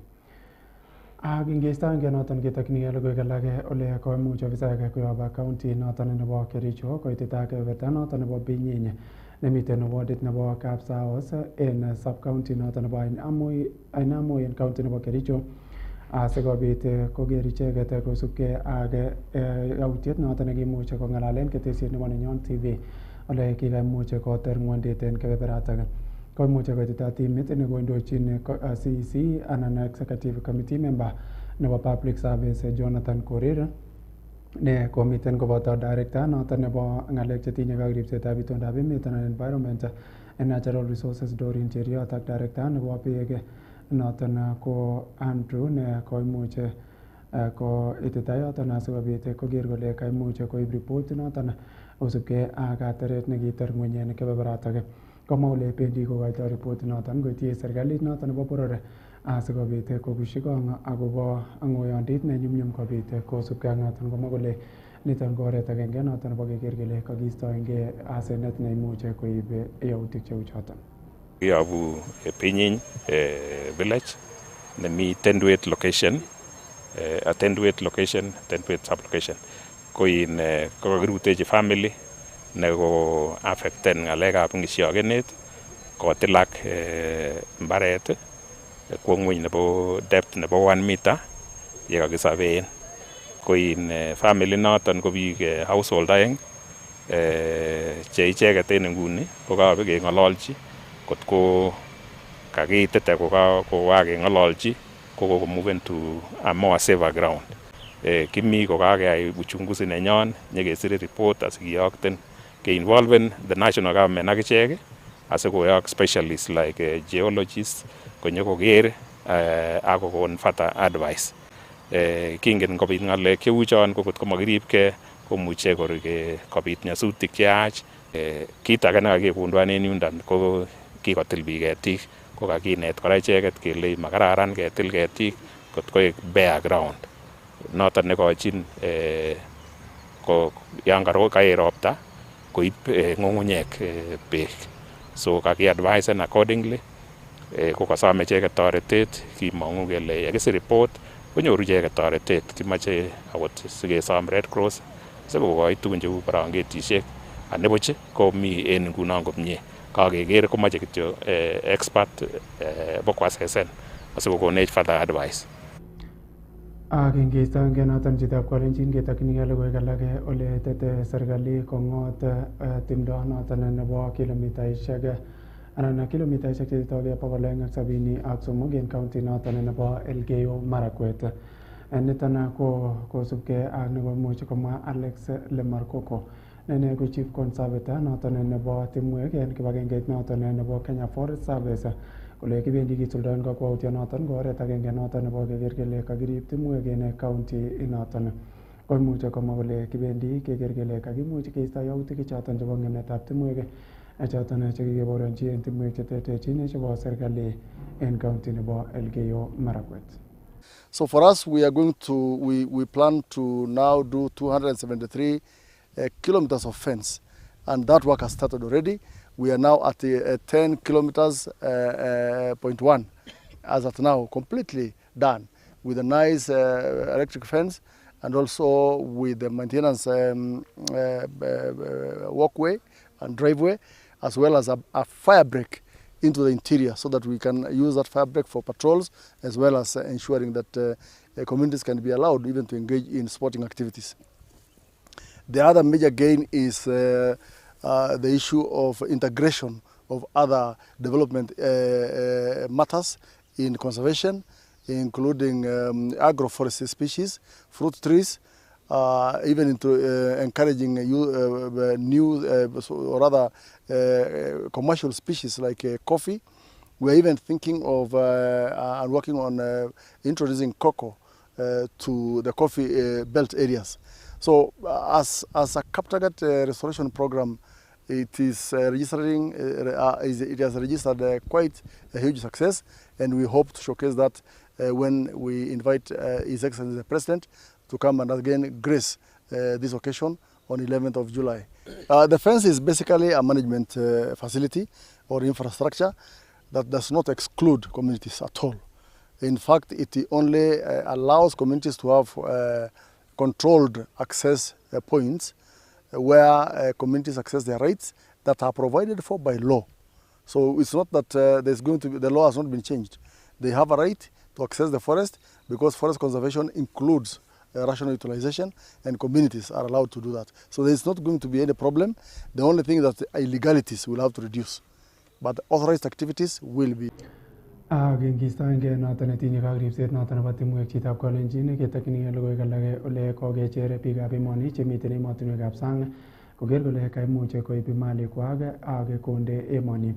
Ak ingeistoenge noton ketokyinigei logoiwek alak ole koimuch ofisaek koyob county noton nebo Kericho koitita kebeberta noton nebo Binyiny nemiten wardit nebo Kapsaos en sub-county noton nebo Ainamoi en county nebo Kericho asikobit koker icheket kosubkei ak yautiet noton nekimuche kong'alalen ketesiet nebo Nenyon TV ole kikaimuch koter ng'wondit en kebeberatak. Koimuche koitita timit nekondochin CEC anan Executive Committee Member nebo Public Service Jonathan Korir ne komiten koboto director noton nebo ng'alek chetinye ak ripsetab itondab emet anan environment and natural resources Dorin Cheriot ak director nebo beek noton ko Andrew ne koimuche ko itita yoton asikobit koker kole kaimuch koib report noton kosubkei ak ateret nekiter ng'weny en kebeberatak. Komwa kole bendi kokoito report noton koityi serikalit noton nebo boror asikobit kokushi kong akobo ng'oyondit ne nyumnyum kobit kosubkei ak noton. Komwa kole niton ko oret agenge noton nebo keker kele kakiistoengei asenet neimuche koib yautik cheu choton. Yobu Binyiny village nemi Tendwet location, Tendwet sub-location. Koin kokakirutechi family neko affecten ng'alekab ng'isyokenet kotilak mbaret kwo ng'weny nebo depth nebo 1 meter yekakisaben. Koin family noton ko biik household aeng che icheket en nguni kokabe keng'ololchi kotko kakitete kokakeng'ololchi kokomoven to a more safer ground. Kimi kokakeyai uchunguzi nenyon nyekesire report asikiyokten ke-involven the national government ak ichek asikoyok specialists like geologists konyokoker ak kokon further advice. Kingen kobit ng'alek cheu chon ko kotko makiribkei komuche kobit nyasutik cheyach. Kit age nekakekundwan en yundan ko kikotil biik ketik ko kakinet kora icheket kele makararan ketil ketik kotkoek bare ground. Noton nekochin yan kaet ropta koib ng'ung'unyek beek. So kaki-advisen accordingly. Kokasome icheket toretet, kimong'u kele yekisir report konyoru icheket toretet. Kimoche akot sikesom Red Cross sikokoi tugun cheu brangetisiek anibuch komi en ngunon komie. Kakeker komoche kityo expert bokwassesen asikokonech further advice. Kingistoenge noton chitab Kalenjin ketokchinigei logoiwek alage ole tete serikali kongot timdo noton nebo kilomitaisiek anan kilomitaisiek cheitogei 273 en county noton nebo Elgeyo Marakwet. Niton ko kosubkei ak nekoimuch komwa Alex Lemarkoko ne ko chief conservator noton nebo timwek en kibagengeit noton nebo Kenya Forest Service kole kibendi kisuldaen kakwautiet noton ko oret agenge noton nebo keker kele kakirib timwek en county inoton. Koimuche komwa kole kibendi keker kele kakimuch keisto yautik choton chebo ng'emetab timwek choton chekikeborionchi en timwek cheterterchin chebo serikali en county nebo Elgeyo Marakwet. So for us, we are going to, we plan to now do 273 kilometers of fence, and that work has started already. We are now at 10 kilometers, point one, as at now, completely done with a nice electric fence and also with the maintenance walkway and driveway, as well as a fire break into the interior so that we can use that fire break for patrols, as well as ensuring that communities can be allowed even to engage in sporting activities. The other major gain is the issue of integration of other development matters in conservation, including agroforestry species, fruit trees, even into encouraging new or rather commercial species like coffee. We're even thinking of and working on introducing cocoa to the coffee belt areas. So as a Kaptagat restoration program, it is registering. It has registered quite a huge success, and we hope to showcase that when we invite His Excellency the President to come and again grace this occasion on 11th of July. The fence is basically a management facility or infrastructure that does not exclude communities at all. In fact, it only allows communities to have controlled access points where communities access their rights that are provided for by law. So it's not that there's going to be, the law has not been changed. They have a right to access the forest because forest conservation includes rational utilization, and communities are allowed to do that. So there's not going to be any problem. The only thing that illegalities will have to reduce, but authorized activities will be. Kingistoenge noton netinye kakripset noton nebo timwek chitab Kalenjin ketokchinigei logoiwek alage ole kokecher biikab emoni chemiten emotinwekab sang koker kole kaimuch koib malikwak ak konde emoni.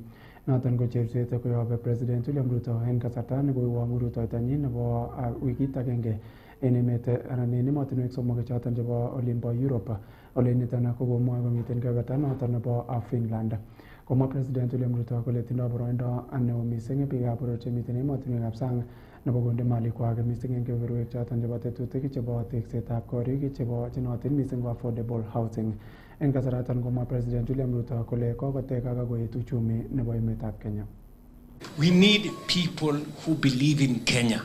Noton ko cherset koyob President William Ruto en kasarta nekoiwong'u rutoitonyin nebo wikit agenge en emet anan en emotinwek somok choton chebo olimbo Europe ole niton ko komwoe komiten kebeberta noton nebo Finland. Komwa President William Ruto kole tindoi boroindo neo mising biikab boror chemiten emotinwekab sang nebo konde malikwak mising en kebeberwek choton chebo tetutik chebo teksetab korik chebo chenootin mising ko affordable housing. En kasaratan komwa President William Ruto kole kokotek ak koet uchumi nebo emetab Kenya. We need people who believe in Kenya.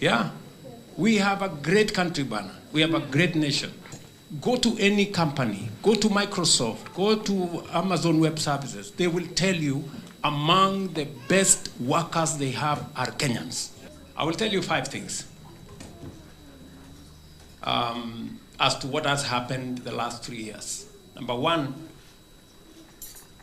Yeah. We have a great country, Bana. We have a great nation. Go to any company, go to Microsoft, go to Amazon Web Services. They will tell you among the best workers they have are Kenyans. I will tell you 5 things as to what has happened the last 3 years. Number 1,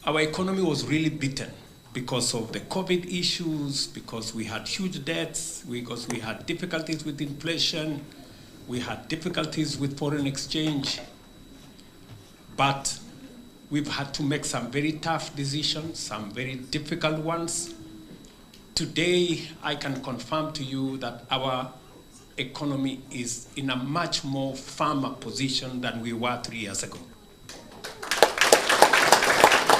our economy was really beaten because of the COVID issues, because we had huge debts, because we had difficulties with inflation, we had difficulties with foreign exchange. But we've had to make some very tough decisions, some very difficult ones. Today, I can confirm to you that our economy is in a much more firmer position than we were 3 years ago.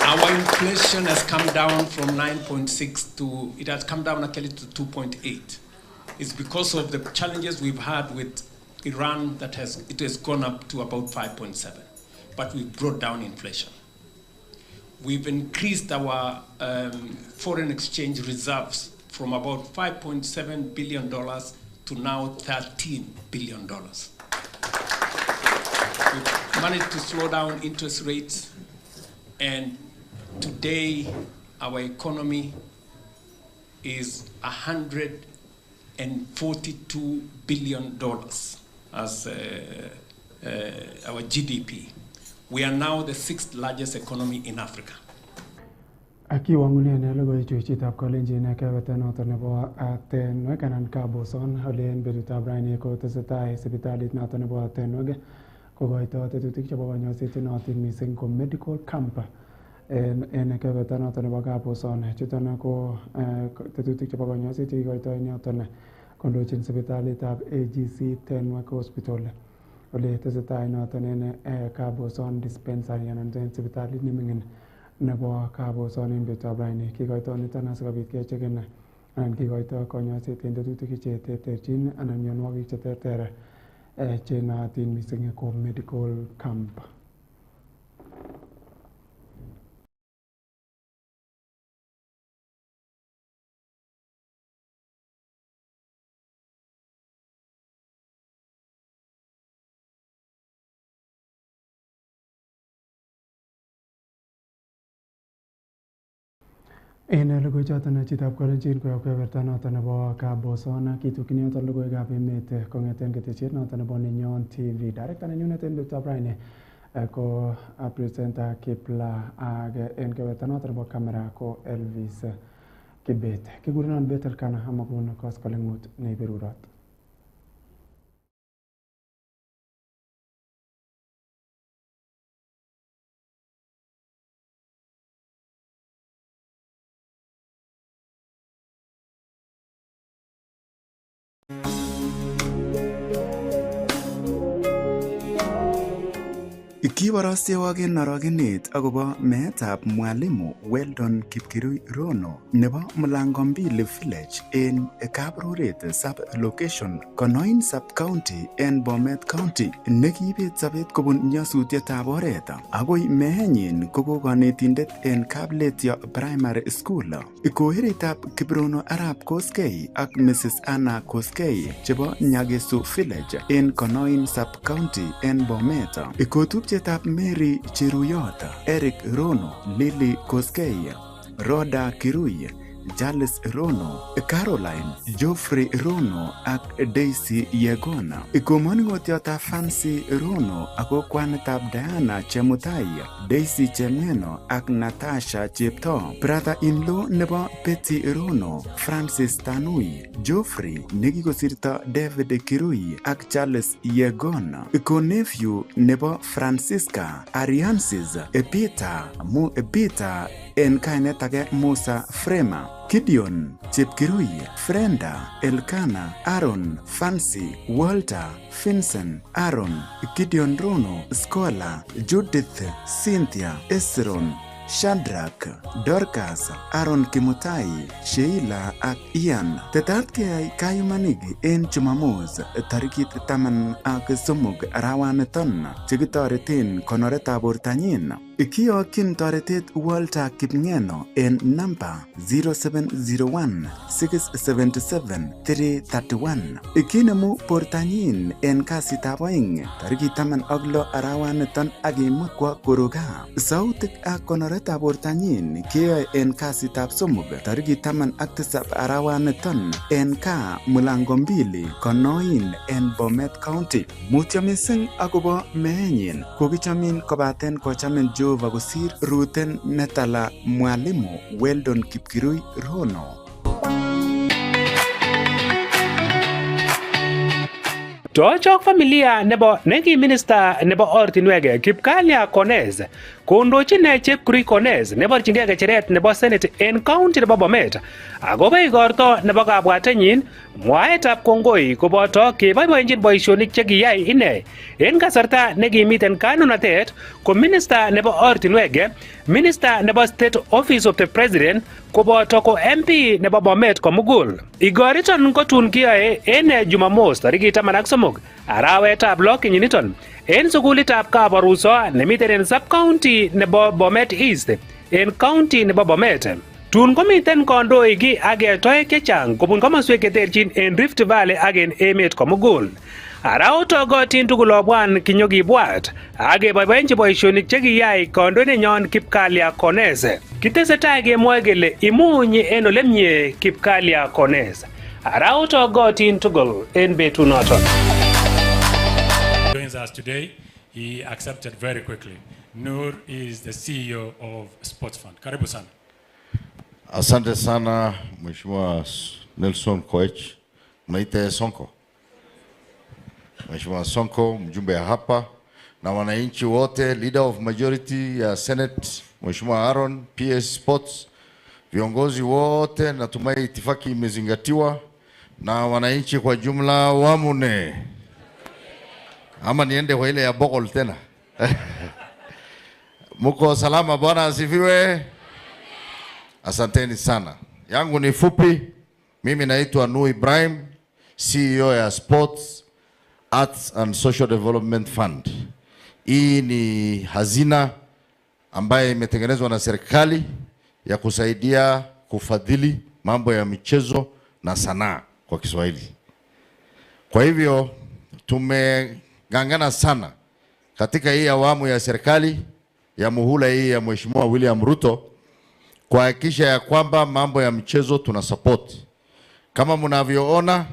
Our inflation has come down from 9.6 to, it has come down actually to 2.8. It's because of the challenges we've had with Iran that it has gone up to about 5.7. But we've brought down inflation. We've increased our foreign exchange reserves from about $5.7 billion to now $13 billion. We've managed to slow down interest rates, and today our economy is 100 $42 billion as our GDP. We are now the 6th largest economy in Africa. Akiwangune ne logoy chuchitab Kalenjin kebete noton nebo Tenwek anan Kaboson olen betutab raini ko tesetai sipitalit noton nebo Tenwek kokoito tetutik chebo konyoiset chenotin mising ko medical camp en kebete noton nebo Kaboson. Chuton ko tetutik chebo konyoiset chekikoito noton kondochin sipitalitab AGC Tenwek Hospital ole tesetai noton en Kaboson dispensary anan sipitalit nemingin nebo Kaboson en betutab raini. Kikoito niton asikobit kecheken anan kikoito konyoiset en tetutik cheterterchin anan mionwogik cheterter chenootin mising ko medical camp. En logoichoton chitab Kalenjin koyob keberta noton nebo Kaboson kitukyin yoton logoiwekab emet kong'eten ketesiet noton nebo Nenyon TV. Director nenyunet en betutab raini ko presenter Kipla ak en keberta noton nebo camera ko Elvis Kibet. Kikurenon Bethel Kana amakun koskoleng'ut neiberurot. Kiborostewoken orogenet akobo meetab Mwalimu Weldon Kipkirui Rono nebo Mlangombili Village en Kabroret sub-location Konoin sub-county en Bomet County nekiibet sobet kobun nyasutietab oret akoi meenyin ko konetindet en Kabletio Primary School. Koheritab Kiprono Arap Koskei ak Mrs. Anna Koskei chebo Nyagesu Village en Konoin sub-county en Bomet. Kotupchetab Mary Cheruyot, Eric Rono, Lily Koskei, Rhoda Kirui, Charles Rono, Caroline, Geoffrey Rono ak Daisy Yegona. Komoning'otiotab Fancy Rono ako kwanitab Diana Chemutai, Daisy Chemeno ak Natasha Chepto. Brother-in-law nebo Betty Rono, Francis Tanui, Geoffrey nekikosirto David Kirui ak Charles Yegona. Ko-nephew nebo Francisca, Ariansis, Peter en kainet age Musa Frema, Gideon, Chepkirui, Frenda, Elkana, Aaron, Fancy, Walter, Vincent, Aaron, Gideon Rono, Scholar, Judith, Cynthia, Esron, Shadrach, Dorcas, Aaron Kimutai, Sheila ak Ian. Tetat keyai kayumanik en Jumamos tarikit 13 arawaniton chekitoreten konoretab bortanyin. Kiyokyin toretet Walter Kipngeno en namba 0701-677-331. Kinemu bortanyin en kasitab oeng tarikit 16 arawaniton ak kimut kwo Koroga. Sautik ak konoretab bortanyin keyoe en kasitab somok tarikit 17 arawaniton en kaa Mlangombili Konoin en Bomet County. Mutyo mising akobo meenyin, kokichomin kobaten kochamin Jehova kosir ruten netala Mwalimu Weldon Kipkirui Rono. Tochok familia nebo neki minister nebo ortinwek Kipkalia Konez kondochin Chepkirui Konez neborchingei kecheret nebo Senate en county nebo Bomet akobo igorto nebo kabwatenyin mwaetab kongoi koboto keboiboenjin boisionik chekiyai ine en kasarta nekimiten kanunatet ko minister nebo ortinwek, minister nebo State Office of the President koboto ko MP nebo Bomet komugul. Igoriton kotun kiyoe en Jumamos tarikit 13 arawetab 6 kenyiniton en sukulitab Kabaruso nemiten en sub-county nebo Bomet East en county nebo Bomet. Tun komiten kondoik ak toek chechang kobun komoswek cheterchin en Rift Valley ak en emet komugul. Araotogotin tugul obwan kinyokibwat ak keboiboenji boisionik chekiyai kandoindenyon Kipkalia Konez. Kitesetai kemwoe kele imunyi en olemie Kipkalia Konez. Arauto gotin tugul en betunoton. Joins us today. He accepted very quickly. Nur is the CEO of Sports Fund. Karibu sana. Asante sana Mheshimiwa Nelson Koech. Mnaita Sonko. Mheshimiwa Sonko, mjumbe hapa na wananchi wote, leader of majority ya Senate, Mheshimiwa Aaron, PS Sports, viongozi wote, natumai itifaki imezingatiwa na wananchi kwa jumla wamune. Ama niende kwa ile ya Bogol tena. Muko salama, Bwana asifiwe. Asanteni sana. Yangu ni fupi. Mimi naitwa Nur Ibrahim, CEO ya Sports, Arts and Social Development Fund. Hii ni hazina ambayo imetengenezwa na serikali ya kusaidia kufadhili mambo ya michezo na sanaa kwa Kiswahili. Kwa hivyo tumegangana sana katika hii awamu ya serikali ya muhula hii ya Mheshimiwa William Ruto kuhakikisha ya kwamba mambo ya michezo tuna support. Kama mnavyoona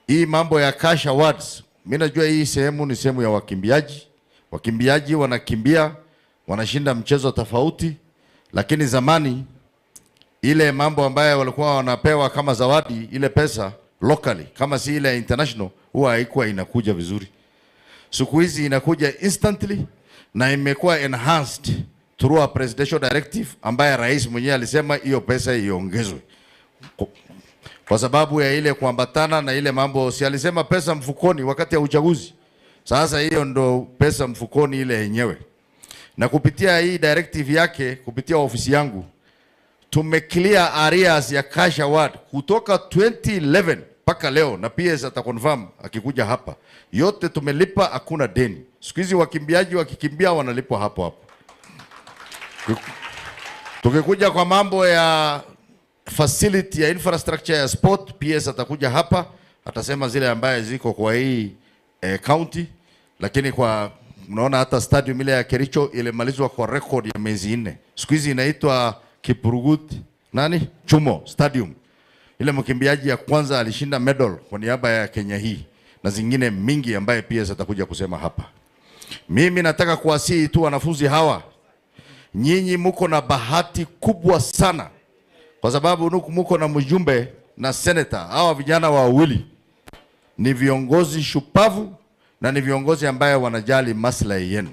hii mambo ya cash awards, mimi najua hii sehemu ni sehemu ya wakimbiaji. Wakimbiaji wanakimbia, wanashinda mchezo tofauti, lakini zamani ile mambo ambayo walikuwa wanapewa kama zawadi, ile pesa locally kama si ile international, huwa haikuwa inakuja vizuri. Siku hizi inakuja instantly na imekuwa enhanced through a presidential directive ambaye rais mwenyewe alisema hiyo pesa iongezwe. Kwa sababu ya ile kuambatana na ile mambo, si alisema pesa mfukoni wakati ya uchaguzi. Sasa hiyo ndo pesa mfukoni ile yenyewe. Na kupitia hii directive yake, kupitia ofisi yangu, tumeclear areas ya cash award kutoka 2011 mpaka leo, na PS ataconfirm akikuja hapa. Yote tumelipa, hakuna deni. Siku hizi wakimbiaji wakikimbia wanalipwa hapo hapo. Tukikuja kwa mambo ya facility ya infrastructure ya sport, PS atakuja hapa, atasema zile ambaye ziko kwa hii county, lakini kwa mnaona hata stadium ile ya Kericho ilimalizwa kwa record ya miezi 4. Siku hizi inaitwa Kiprugut Chumo Stadium. Ile mkimbiaji ya kwanza alishinda medal kwa niaba ya Kenya hii na zingine mingi ambaye PS atakuja kusema hapa. Mimi nataka kuwasihi tu wanafunzi hawa, nyinyi muko na bahati kubwa sana kwa sababu muko na mjumbe na senator. Hawa vijana wawili ni viongozi shupavu na ni viongozi ambaye wanajali maslahi yenu.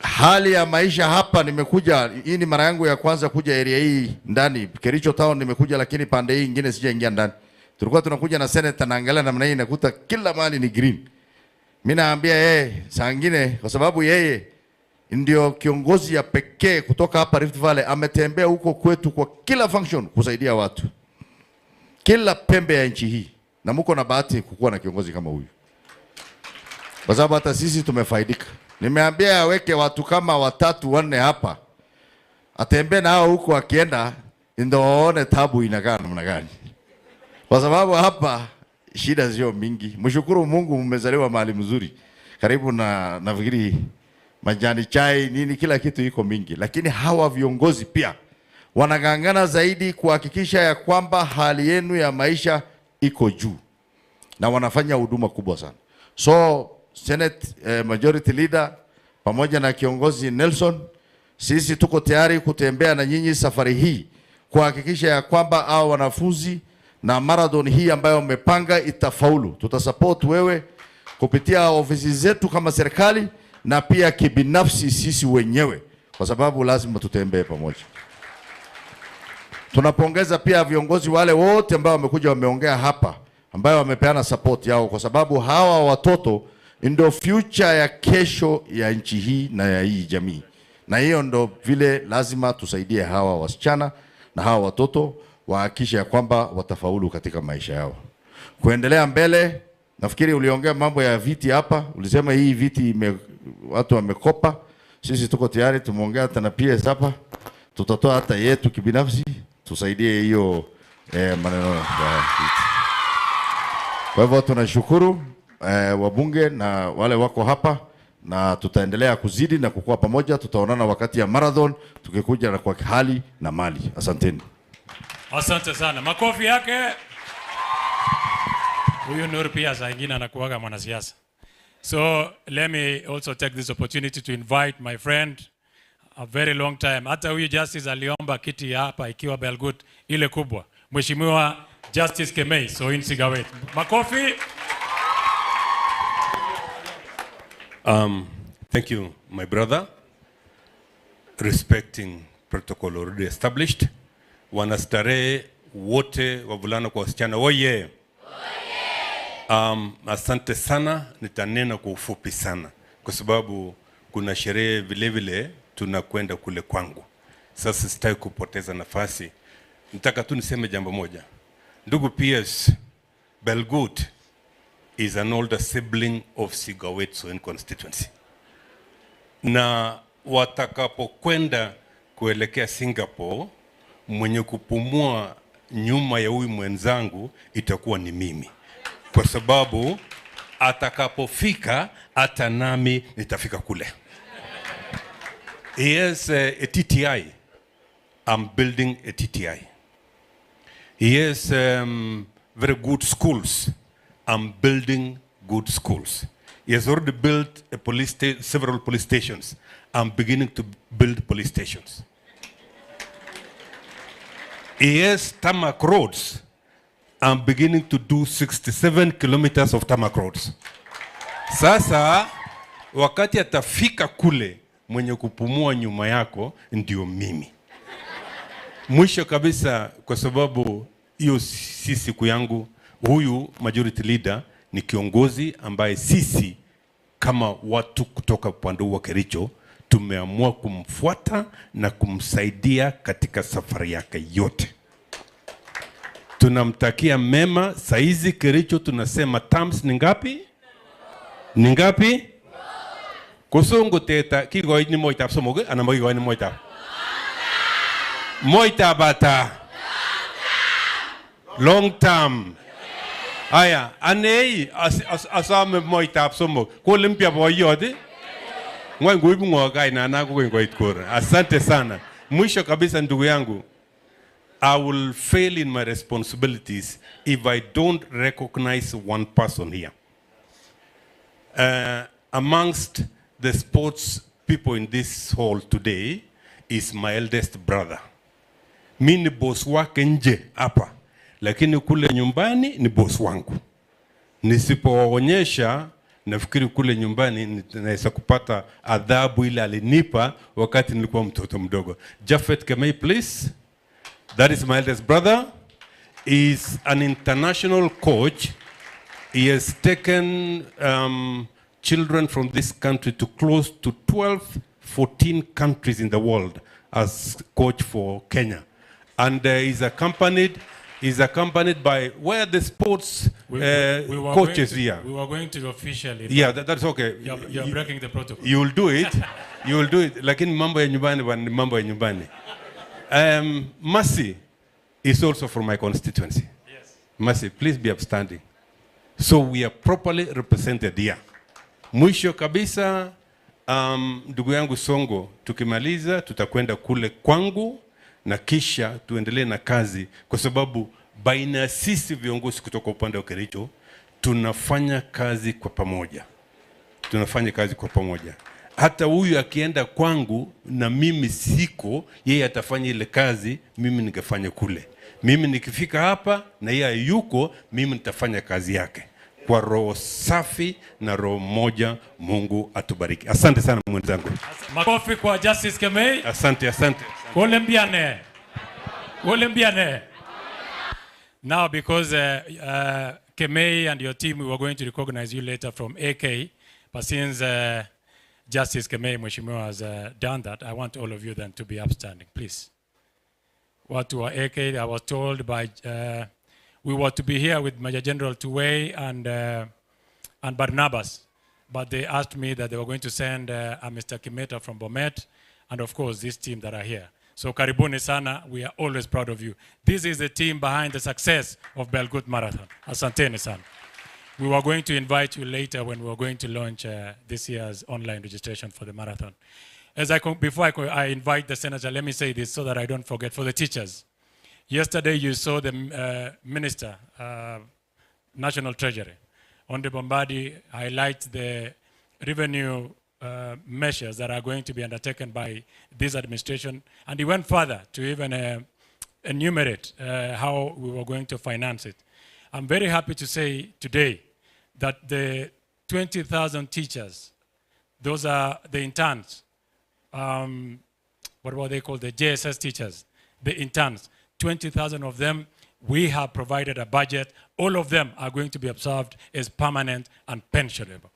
Hali ya maisha hapa, nimekuja, hii ni mara yangu ya kwanza kuja area hii ndani Kericho town, nimekuja, lakini pande hii nyingine sijaingia ndani. Tulikuwa tunakuja na senator na angalia namna hii nakuta kila mahali ni green. Mimi naambia yeye saa nyingine, kwa sababu yeye ndio kiongozi ya pekee kutoka hapa Rift Valley, ametembea huko kwetu kwa kila function kusaidia watu kila pembe ya nchi hii, na mko na bahati kukuwa na kiongozi kama huyu, kwa sababu hata sisi tumefaidika. Nimeambia aweke watu kama 3 4 hapa, atembee nao huko, akienda ndio waone tabu inakaa namna gani, kwa sababu hapa shida zio mingi. Mshukuru Mungu mmezaliwa mahali mzuri, karibu na nafikiri majani chai nini, kila kitu iko mingi, lakini hawa viongozi pia wanagangana zaidi kuhakikisha ya kwamba hali yenu ya maisha iko juu, na wanafanya huduma kubwa sana. So Senate majority leader pamoja na kiongozi Nelson, sisi tuko tayari kutembea na nyinyi safari hii kuhakikisha ya kwamba hao wanafunzi na marathon hii ambayo umepanga itafaulu. Tutasupport wewe kupitia ofisi zetu kama serikali na pia kibinafsi sisi wenyewe, kwa sababu lazima tutembee pamoja. Tunapongeza pia viongozi wale wote ambao wamekuja wameongea hapa, ambao wamepeana support yao, kwa sababu hawa watoto ndio future ya kesho ya nchi hii na ya hii jamii, na hiyo ndo vile lazima tusaidie hawa wasichana na hawa watoto wahakikishe ya kwamba watafaulu katika maisha yao kuendelea mbele. Nafikiri uliongea mambo ya viti hapa, ulisema hii viti watu wamekopa. Sisi tuko tayari, tumeongea hata na PS hapa, tutatoa hata yetu kibinafsi tusaidie hiyo maneno ya viti. Kwa hivyo tunashukuru wabunge na wale wako hapa, na tutaendelea kuzidi na kukua pamoja. Tutaonana wakati ya marathon tukikuja na kwa hali na mali. Asanteni. Asante sana. Makofi yake. Huyu Nur pia saa ingine anakuwaga mwanasiasa. So let me also take this opportunity to invite my friend a very long time. Hata huyu Justice aliomba kiti hapa ikiwa Belgut ile kubwa. Mheshimiwa Justice Kemei, so in Sigawet. Makofi. Thank you, my brother. Respecting protocol already established. Wanastarehe wote wavulana kwa wasichana. Oye. Asante sana, nitanena kwa ufupi sana kwa sababu kuna sherehe vile vile tunakwenda kule kwangu. Sasa sitaki kupoteza nafasi. Nitaka tu niseme jambo moja. Ndugu PS, Belgut is an older sibling of Sigawet in constituency. Na watakapokwenda kuelekea Singapore, mwenye kupumua nyuma ya huyu mwenzangu itakuwa ni mimi. Kwa sababu atakapofika hata nami nitafika kule. He has a TTI. I'm building a TTI. He has very good schools. I'm building good schools. He has already built a several police stations. I'm beginning to build police stations. He has tarmac roads. I'm beginning to do 67 kilometers of tarmac roads. Sasa, wakati atafika kule, mwenye kupumua nyuma yako, ndio mimi. Mwisho kabisa, kwa sababu hiyo si siku yangu, huyu majority leader ni kiongozi ambaye sisi kama watu kutoka upande wa Kericho tumeamua kumfuata na kumsaidia katika safari yake yote. Tunamtakia mema. Saizi Kericho tunasema terms ni ngapi? Ni ngapi? Kusongo teta kigoi ni moita somoge ana moigoi ni moita. Moita bata. Long term. Aya, anei asame moita somo. Ko limpia boyode. Ngoi nguibu ngogai na nago ngoi kora. Asante sana. Mwisho kabisa ndugu yangu, I will fail in my responsibilities if I don't recognize one person here. Amongst the sports people in this hall today is my eldest brother. Mimi ni boss wake nje hapa, lakini kule nyumbani ni boss wangu. Nisipoonyesha nafikiri kule nyumbani naweza kupata adhabu ile alinipa wakati nilikuwa mtoto mdogo. Jafet Kemei, please. That is my eldest brother. He is an international coach. He has taken children from this country to close to 12, 14 countries in the world as coach for Kenya. And he's accompanied by, where the sports coaches here? We were going to officially. Yeah, that's okay. You're breaking the protocol. You will do it. You will do it. Lakini mambo ya nyumbani, mambo ya nyumbani. Mercy is also from my constituency. Yes. Mercy, please be upstanding. So we are properly represented here. Mwisho kabisa, ndugu yangu Songo, tukimaliza tutakwenda kule kwangu na kisha tuendelee na kazi, kwa sababu baina sisi viongozi kutoka upande wa Kericho tunafanya kazi kwa pamoja. Tunafanya kazi kwa pamoja. Hata huyu akienda kwangu na mimi siko, yeye atafanya ile kazi, mimi ningefanya kule. Mimi nikifika hapa na yeye yuko, mimi nitafanya kazi yake. Kwa roho safi na roho moja, Mungu atubariki. Asante sana mwenzangu. Makofi kwa Justice Kemei. Asante, asante. Olympiane. Now, because Kemei and your team, we were going to recognize you later from AK, but since Justice Kemei Mheshimiwa has done that, I want all of you then to be upstanding, please. What to AK, I was told by, we were to be here with Major General Tuwei and Barnabas, but they asked me that they were going to send Mr. Kimeta from Bomet, and of course this team that are here. So karibuni sana, we are always proud of you. This is the team behind the success of Belgut Marathon. Asanteni sana. we were going to invite you later when we were going to launch this year's online registration for the marathon. Before I invite the senator, let me say this so that I don't forget. For the teachers, yesterday you saw the Minister, National Treasury, Honorable Mbadi, highlight the revenue measures that are going to be undertaken by this administration. And he went further to even enumerate how we were going to finance it. I'm very happy to say today that the 20,000 teachers, those are the interns, what were they called, the JSS teachers, the interns, 20,000 of them, we have provided a budget. All of them are going to be observed as permanent and pensionable.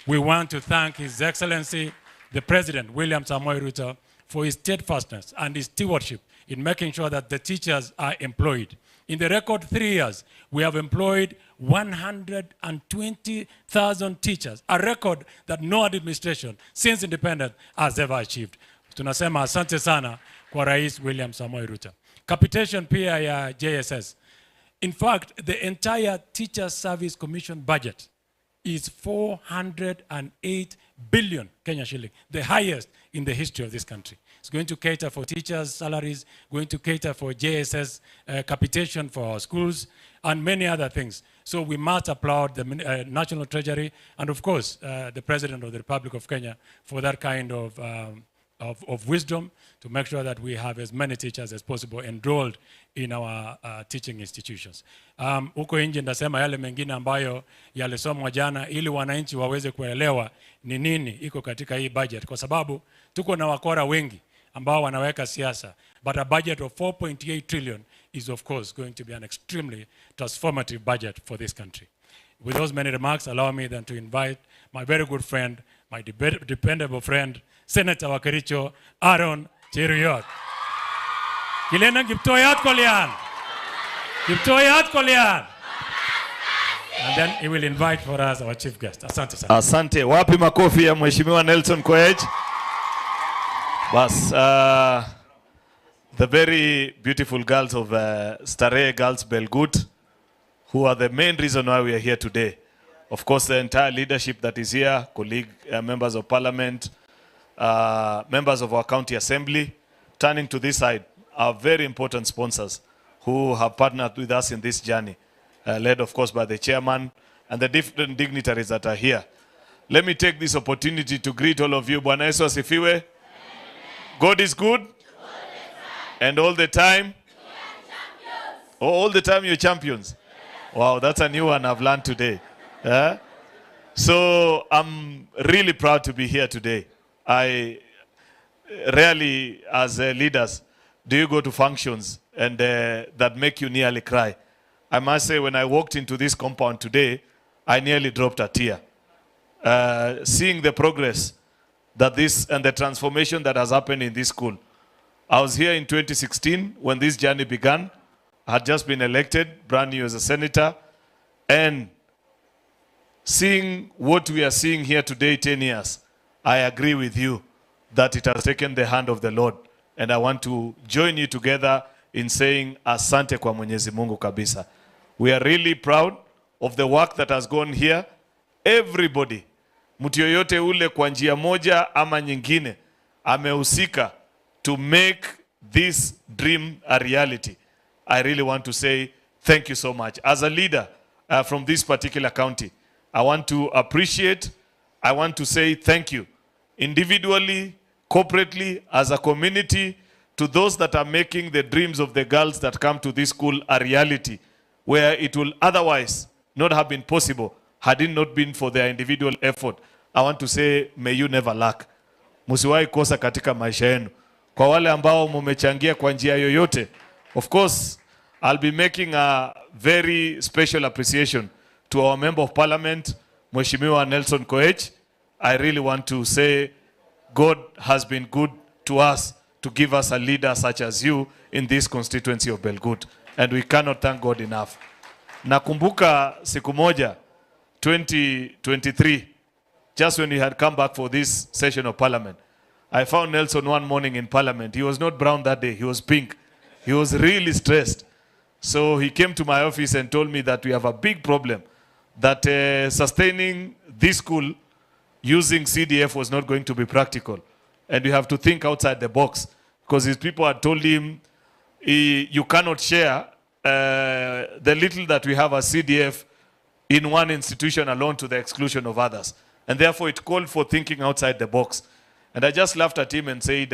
We want to thank His Excellency, the President, William Samoei Ruto, for his steadfastness and his stewardship in making sure that the teachers are employed. In the record 3 years, we have employed 120,000 teachers, a record that no administration since independence has ever achieved. Tunasema asante sana kwa Rais William Samoei Ruto. Capitation pia ya JSS. In fact, the entire Teacher Service Commission budget is 408 billion Kenya shilling, the highest in the history of this country. It's going to cater for teachers' salaries, going to cater for JSS capitation for our schools, and many other things. So we must applaud the National Treasury and, of course, the President of the Republic of Kenya for that kind of wisdom to make sure that we have as many teachers as possible enrolled in our teaching institutions. Huko nje ndasema yale mengine ambayo yalisomwa jana ili wananchi waweze kuelewa ni nini iko katika hii budget, kwa sababu tuko na wakora wengi ambao wanaweka siasa, but a budget of 4.8 trillion is of course going to be an extremely transformative budget for this country. With those many remarks, allow me then to invite my very good friend, my dependable friend, Senator wa Kericho, Aaron Cheruiyot. Kilena Kiptoyat Kolian. Kiptoyat Kolian. And then he will invite for us our chief guest. Asante sana. Asante. Wapi makofi ya Mheshimiwa Nelson Koech? Bas, the very beautiful girls of Starehe Girls Belgut, who are the main reason why we are here today. Of course, the entire leadership that is here, colleague, members of parliament, members of our county assembly, turning to this side, are very important sponsors who have partnered with us in this journey, led of course by the chairman and the different dignitaries that are here. Let me take this opportunity to greet all of you. Bwana Yesu asifiwe. God is good. And all the time? Oh, all the time you're champions. Wow, that's a new one I've learned today. So I'm really proud to be here today. I rarely, as leaders, do you go to functions and that make you nearly cry. I must say, when I walked into this compound today, I nearly dropped a tear. Seeing the progress that this and the transformation that has happened in this school. I was here in 2016 when this journey began. I had just been elected, brand new as a senator, and seeing what we are seeing here today, 10 years, I agree with you that it has taken the hand of the Lord. And I want to join you together in saying, asante kwa Mwenyezi Mungu kabisa. We are really proud of the work that has gone here. Everybody, mtu yoyote ule kwa njia moja ama nyingine, amehusika to make this dream a reality. I really want to say thank you so much. As a leader from this particular county, I want to appreciate, I want to say thank you. Individually, corporately, as a community, to those that are making the dreams of the girls that come to this school a reality, where it will otherwise not have been possible had it not been for their individual effort. I want to say, may you never lack. Musiwahi kosa katika maisha yenu. Kwa wale ambao mumechangia kwa njia yoyote, of course, I'll be making a very special appreciation to our Member of Parliament, Mheshimiwa Nelson Koech. I really want to say God has been good to us to give us a leader such as you in this constituency of Belgut. And we cannot thank God enough. Nakumbuka siku moja, 2023, just when we had come back for this session of Parliament, I found Nelson one morning in Parliament. He was not brown that day, he was pink. He was really stressed. So he came to my office and told me that we have a big problem, that sustaining this school using CDF was not going to be practical. And you have to think outside the box. Because his people had told him, you cannot share the little that we have as CDF in one institution alone to the exclusion of others. And therefore it called for thinking outside the box. And I just laughed at him and said,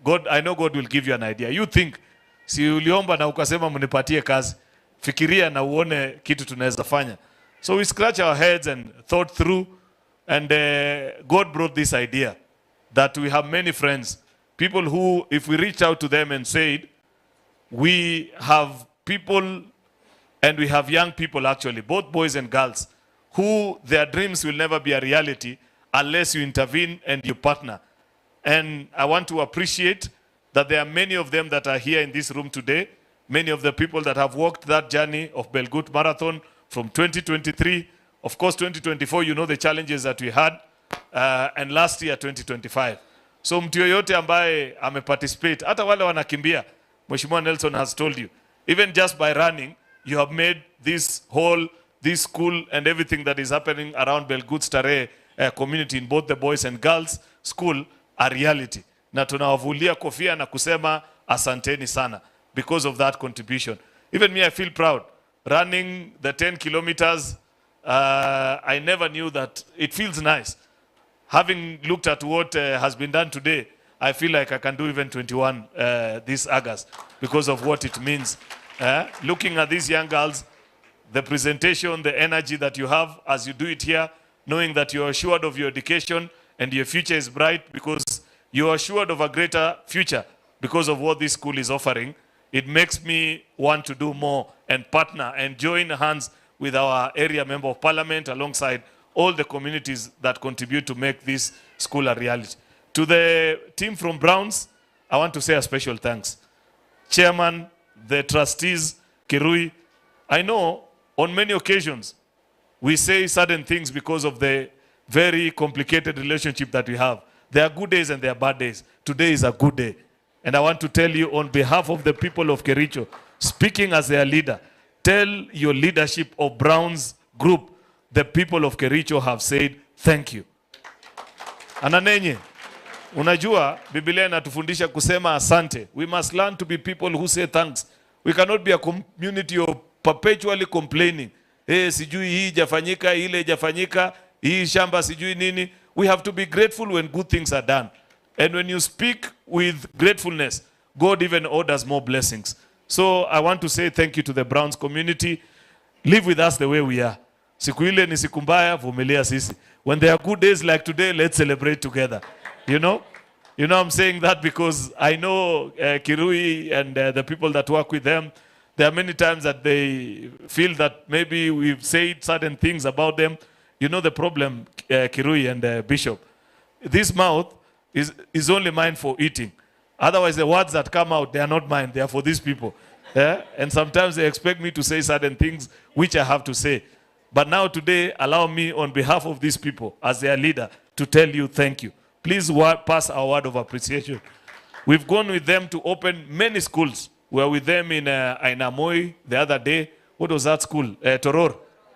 God, I know God will give you an idea. You think, si uliomba na ukasema munipatie kazi. Fikiria na uone kitu tunaweza fanya. So we scratched our heads and thought through. And God brought this idea that we have many friends. People who, if we reach out to them and said, we have people and we have young people actually, both boys and girls, who their dreams will never be a reality unless you intervene and you partner. And I want to appreciate that there are many of them that are here in this room today, many of the people that have walked that journey of Belgut Marathon from 2023. Of course, 2024, you know the challenges that we had, and last year, 2025. So mtu yoyote ambaye ameparticipate, hata wale wanakimbia, Mheshimiwa Nelson has told you, even just by running, you have made this school and everything that is happening around Belgut Starehe community in both the boys and girls school a reality. Na tunawavulia kofia na kusema asanteni sana because of that contribution. Even me, I feel proud. Running the 10 kilometers, I never knew that. It feels nice. Having looked at what has been done today, I feel like I can do even 21 this August because of what it means. Looking at these young girls, the presentation, the energy that you have as you do it here, knowing that you are assured of your education and your future is bright because you are assured of a greater future because of what this school is offering, it makes me want to do more and partner and join hands with our area member of parliament alongside all the communities that contribute to make this school a reality. To the team from Browns, I want to say a special thanks. Chairman, the trustees, Kirui, I know on many occasions we say certain things because of the very complicated relationship that we have. There are good days and there are bad days. Today is a good day. And I want to tell you on behalf of the people of Kericho, speaking as their leader, tell your leadership of Brown's group, the people of Kericho have said, thank you. Ananenye, unajua, Biblia inatufundisha kusema asante. We must learn to be people who say thanks. We cannot be a community of perpetually complaining. Sijui hii jafanyika, ile jafanyika, hii shamba sijui nini. We have to be grateful when good things are done. And when you speak with gratefulness, God even orders more blessings. So I want to say thank you to the Browns community. Live with us the way we are. Siku ile ni siku mbaya, vumilia sisi. When there are good days like today, let's celebrate together. You know I'm saying that because I know Kirui and the people that work with them, there are many times that they feel that maybe we've said certain things about them. You know the problem, Kirui and Bishop. This mouth is only mine for eating. Otherwise, the words that come out, they are not mine. They are for these people. And sometimes they expect me to say certain things which I have to say. But now today, allow me on behalf of these people, as their leader, to tell you thank you. Please pass our word of appreciation. We've gone with them to open many schools. We were with them in Ainamoi the other day. What was that school? Toror.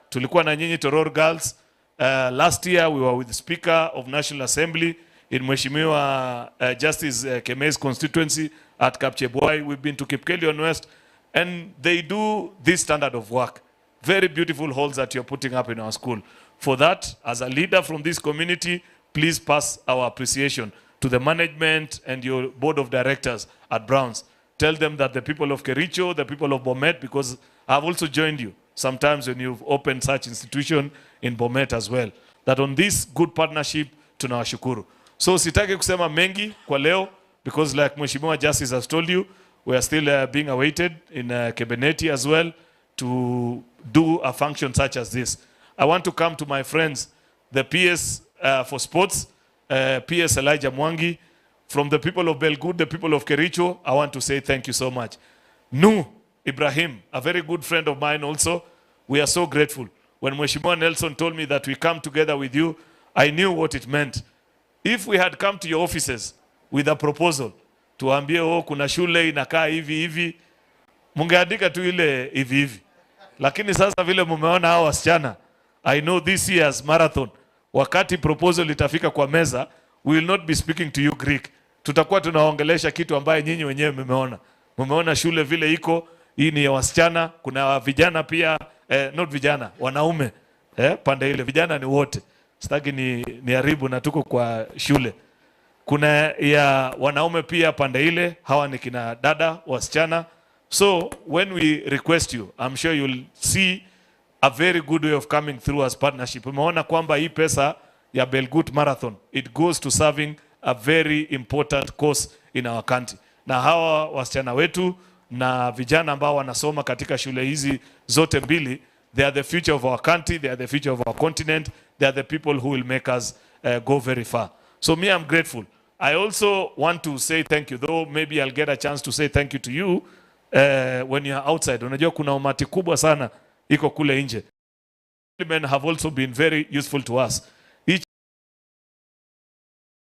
Tulikuwa na nyinyi Toror girls. Last year, we were with the Speaker of National Assembly in Mheshimiwa Justice Keme's constituency at Kapcheboy. We've been to Kipkelion West. And they do this standard of work. Very beautiful halls that you're putting up in our school. For that, as a leader from this community, please pass our appreciation to the management and your board of directors at Browns. Tell them that the people of Kericho, the people of Bomet, because I've also joined you sometimes when you've opened such institution in Bomet as well, that on this good partnership, tunawashukuru. So sitaki kusema mengi kwa leo, because like Mheshimiwa Justice has told you, we are still being awaited in Kebineti as well to do a function such as this. I want to come to my friends, the PS for sports, PS Elijah Mwangi, from the people of Belgut, the people of Kericho, I want to say thank you so much. Nu Ibrahim, a very good friend of mine also, we are so grateful. When Mheshimiwa Nelson told me that we come together with you, I knew what it meant. If we had come to your offices with a proposal, tuambie kuna shule inakaa hivi hivi, mungeandika tu ile hivi hivi. Lakini sasa vile mumeona hao wasichana, I know this year's marathon, wakati proposal itafika kwa meza, we will not be speaking to you Greek. Tutakuwa tunaongelesha kitu ambaye nyinyi wenyewe mmeona. Mmeona shule vile iko, hii ni ya wasichana, kuna vijana pia, not vijana, wanaume. Pande ile vijana ni wote. Sitaki ni haribu na tuko kwa shule. Kuna ya wanaume pia pande ile, hawa ni kina dada, wasichana. So when we request you, I'm sure you'll see a very good way of coming through as partnership. Umeona kwamba hii pesa ya Belgut Marathon, it goes to serving a very important cause in our country. Na hawa wasichana wetu na vijana ambao wanasoma katika shule hizi zote mbili, they are the future of our country, they are the future of our continent, they are the people who will make us go very far. So me, I'm grateful. I also want to say thank you, though maybe I'll get a chance to say thank you to you when you are outside. Unajua kuna umati kubwa sana iko kule nje. Men have also been very useful to us. Each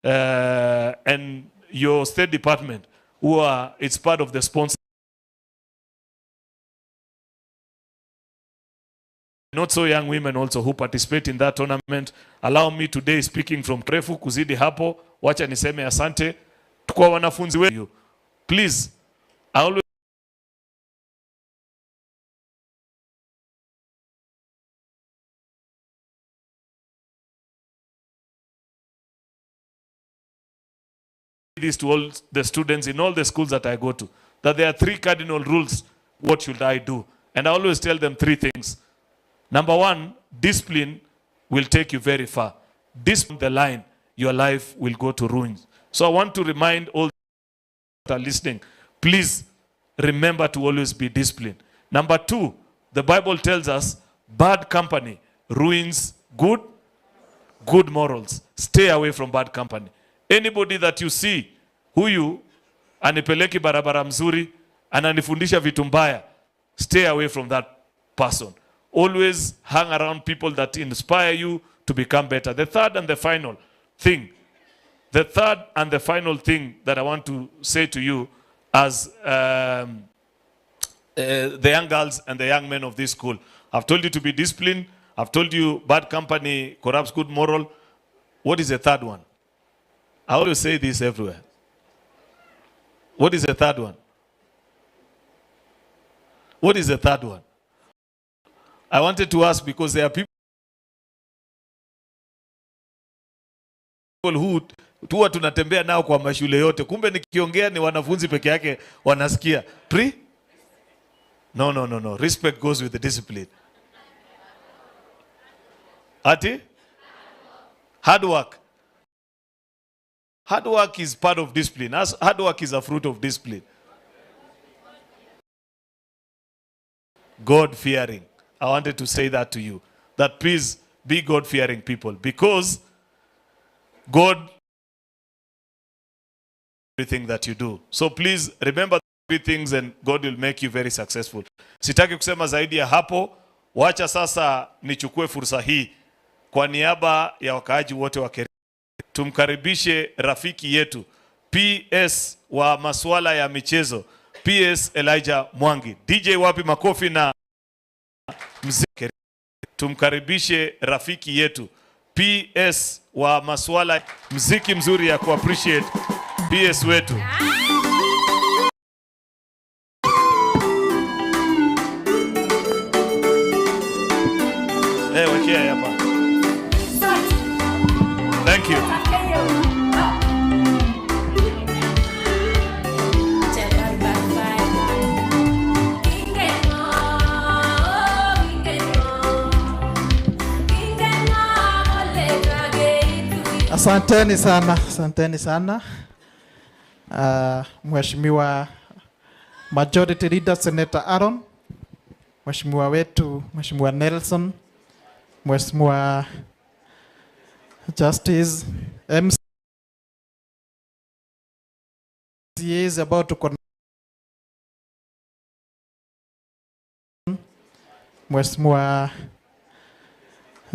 and your State Department, who are, it's part of the sponsor. Not so young women also who participate in that tournament. Allow me today, speaking from Krefu kuzidi hapo, wacha niseme asante kwa wanafunzi wetu. Please, I always this to all the students in all the schools that I go to, that there are 3 cardinal rules. What should I do? And I always tell them 3 things. Number 1, discipline will take you very far. Discipline the line, your life will go to ruins. So I want to remind all that are listening, please remember to always be disciplined. Number 2, the Bible tells us bad company ruins good morals. Stay away from bad company. Anybody that you see, huyu anipeleki barabara mzuri, ananifundisha vitu mbaya, stay away from that person. Always hang around people that inspire you to become better. The third and the final thing that I want to say to you as the young girls and the young men of this school, I've told you to be disciplined. I've told you bad company corrupts good moral. What is the third one? I always say this everywhere. What is the third one? What is the third one? I wanted to ask because there are people who tuwa tunatembea nao kwa mashule yote. Kumbe nikiongea ni wanafunzi peke yake wanasikia. No. Respect goes with the discipline. Ati? Hard work. Hard work is part of discipline. As hard work is a fruit of discipline. God-fearing. I wanted to say that to you. That please be God-fearing people. Because God everything that you do. So please remember 3 things and God will make you very successful. Sitaki kusema zaidi ya hapo. Wacha sasa nichukue fursa hii kwa niaba ya wakaaji wote wa Kericho. Tumkaribishe rafiki yetu PS wa masuala ya michezo, PS Elijah Mwangi. DJ wapi makofi na mziki. Tumkaribishe rafiki yetu PS wa masuala mziki mzuri ya kuappreciate PS wetu. Wekea hapa. Thank you. Asanteni sana. Mheshimiwa Majority Leader Senator Aaron, Mheshimiwa wetu, Mheshimiwa Nelson, Mheshimiwa Justice MCA is about to connect. Mheshimiwa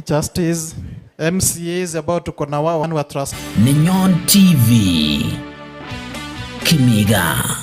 Justice MCA is about to konawa wa trust. Nenyon TV Kimiga.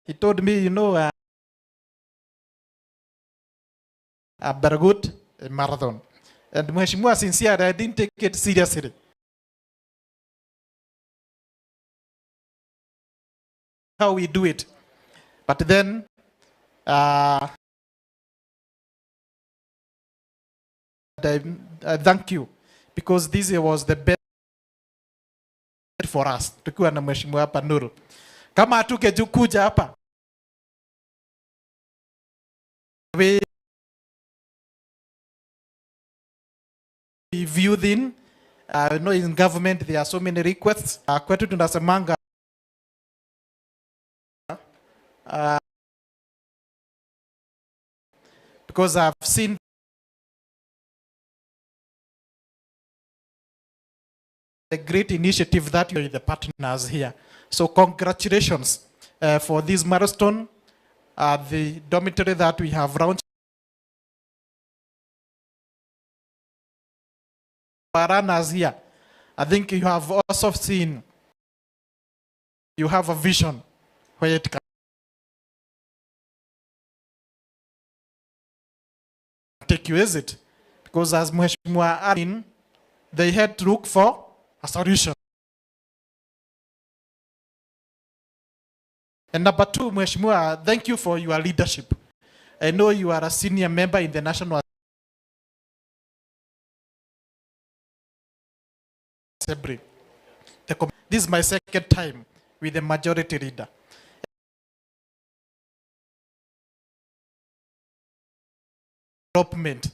He told me, you know, Belgut marathon. And Mheshimiwa, sincere, I didn't take it seriously. How we do it. But then, I thank you, because this was the best for us. Tukiwa na Mheshimiwa hapa Nuru. Kama hatukuja hapa, we viewed in, you know, in government there are so many requests. Kwetu tunasemanga because I've seen the great initiative that you're the partners here. So congratulations for this milestone. The dormitory that we have launched. Runners here, I think you have also seen, you have a vision where it can take you, is it? Because as Mheshimiwa Amin, they had to look for a solution. And number two, Mheshimiwa, thank you for your leadership. I know you are a senior member in the National Assembly. This is my second time with the majority leader. Development.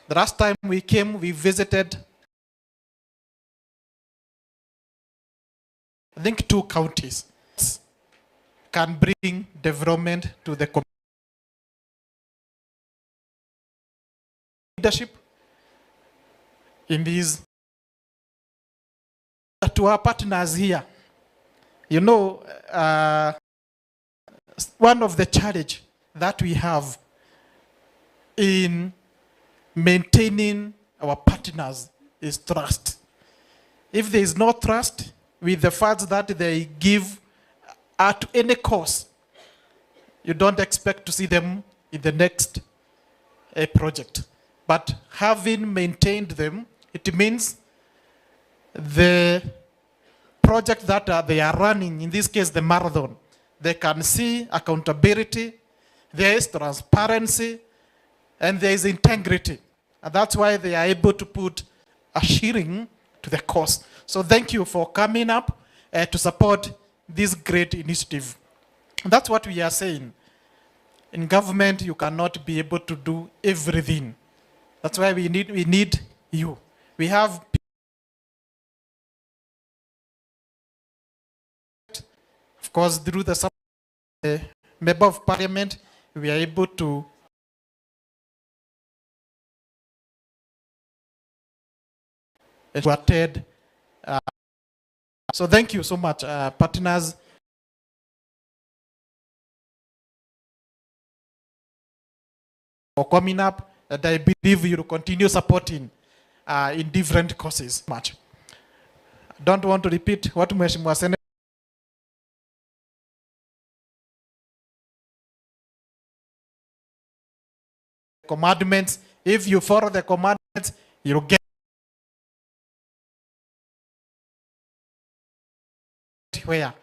The last time we came, we visited, I think, 2 counties. Can bring development to the community. Leadership in these, to our partners here. You know, one of the challenge that we have in maintaining our partners is trust. If there is no trust with the funds that they give at any cost, you don't expect to see them in the next project. But having maintained them, it means the project that they are running, in this case the marathon, they can see accountability, there is transparency, and there is integrity. And that's why they are able to put a shilling to the cost. So thank you for coming up to support this great initiative. That's what we are saying. In government, you cannot be able to do everything. That's why we need you. We have, of course, through the member of parliament, we are able to attend. So thank you so much, partners. For coming up, and I believe you will continue supporting in different causes. Much. Don't want to repeat what Mheshimiwa Senator commandments. If you follow the commandments, you'll get where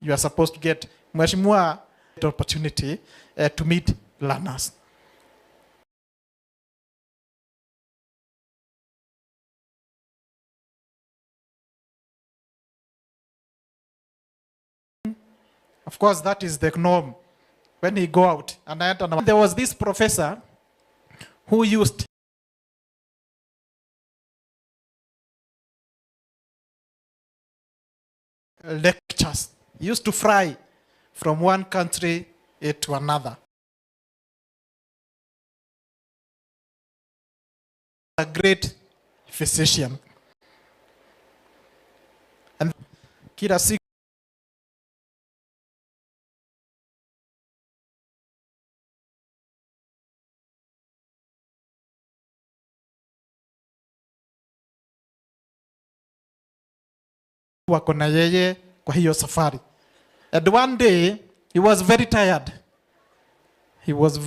you are supposed to get. Mheshimiwa, opportunity to meet learners. Of course, that is the norm when he go out. And there was this professor who used lectures. He used to fly from one country to another. A great physician. And kila siku wako na yeye kwa hiyo safari. And one day, he was very tired. He was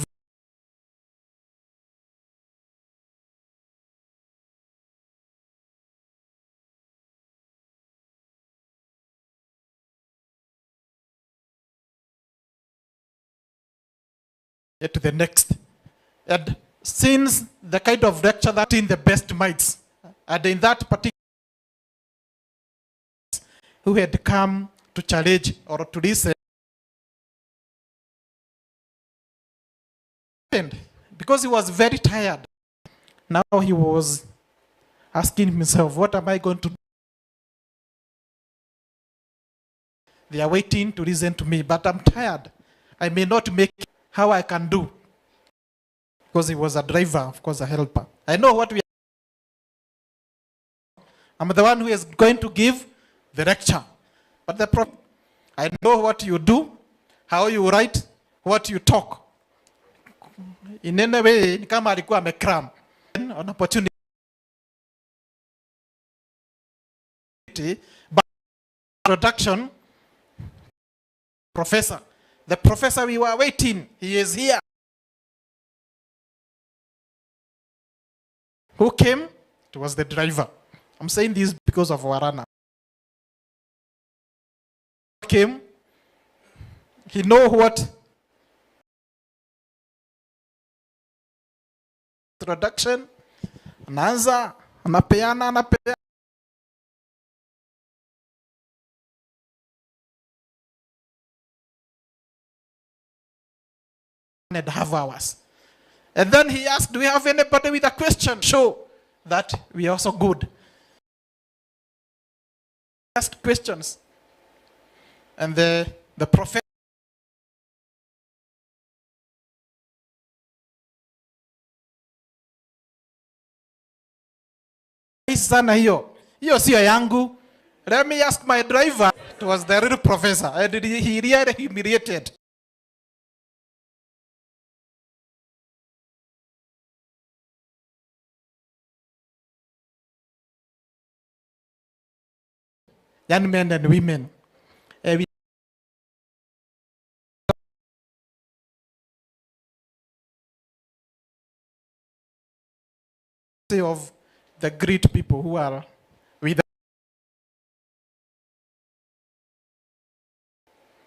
to the next. And since the kind of lecture that in the best minds, and in that particular who had come to challenge or to listen, because he was very tired. Now he was asking himself, what am I going to do? They are waiting to listen to me, but I'm tired. I may not make it. How I can do. Because he was a driver, of course, a helper. I know what we are. I'm the one who is going to give the lecture. But the problem, I know what you do, how you write, what you talk. In any way, kama alikuwa amekram, an opportunity. But introduction, professor. The professor we were waiting, he is here. Who came? It was the driver. I'm saying this because of Warana. Came. He know what introduction. Anaanza, anapeana. And half hours. And then he asked, do we have anybody with a question? Show that we are also good. Asked questions. And the professor sana hiyo sio yangu. Let me ask my driver. It was the real professor. And he really humiliated. Young men and women. Of the great people who are with us.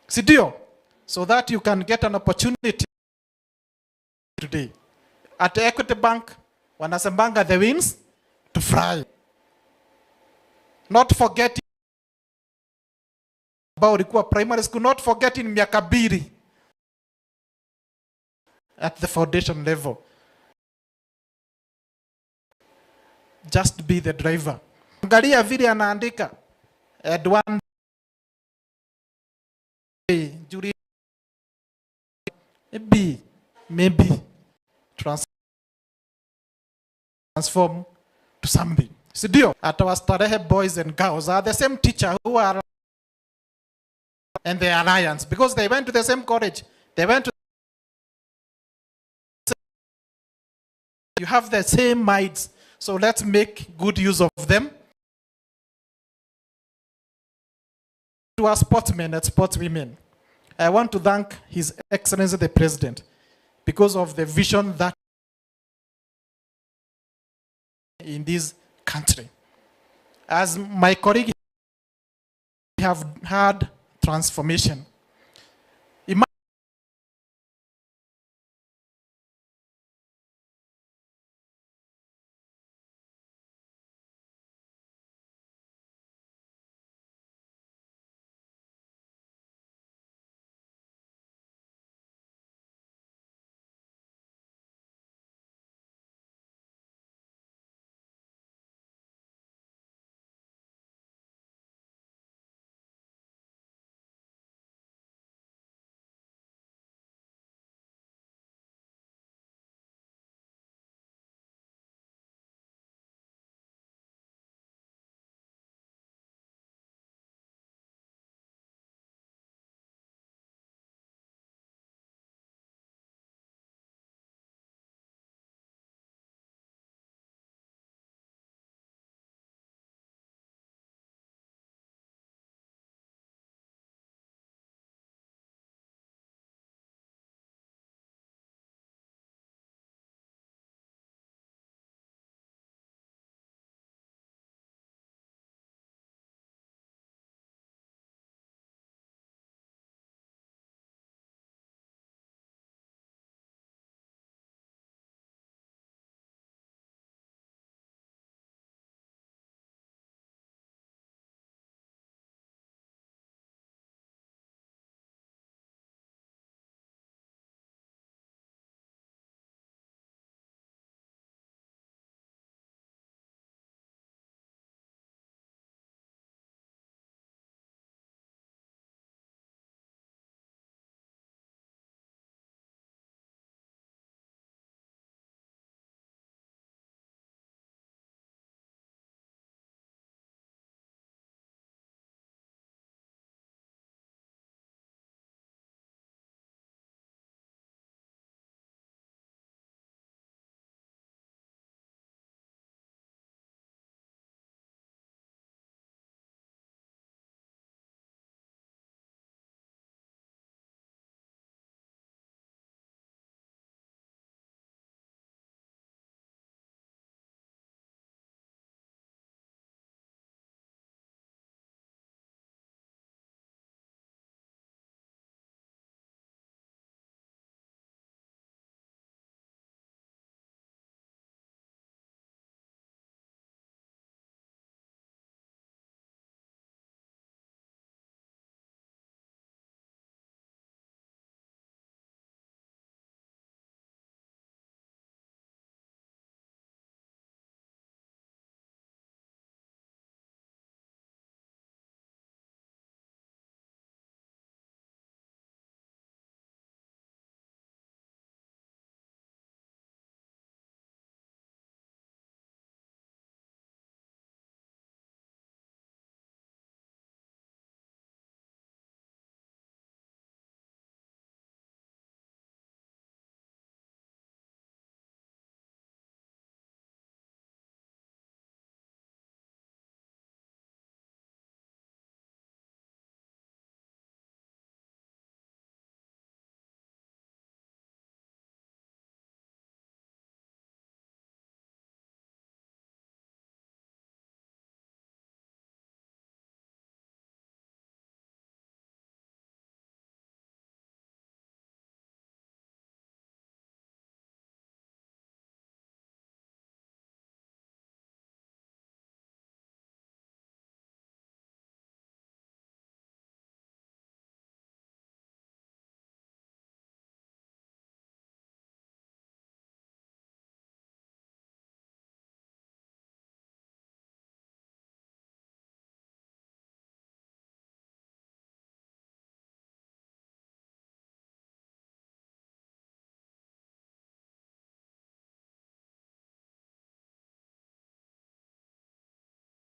Sidio, so that you can get an opportunity today. At Equity Bank, wanasembanga the wins to fry. Not forgetting about Rikua Primary School, not forgetting Miakabiri at the foundation level. Just be the driver. Angalia vile anaandika. At one day, maybe transform to something. Sidio, at our Starehe boys and girls are the same teacher who are and the alliance because they went to the same college. They went to you have the same minds. So let's make good use of them. To our sportsmen and sportswomen, I want to thank His Excellency the President because of the vision that in this country. As my colleague have had transformation.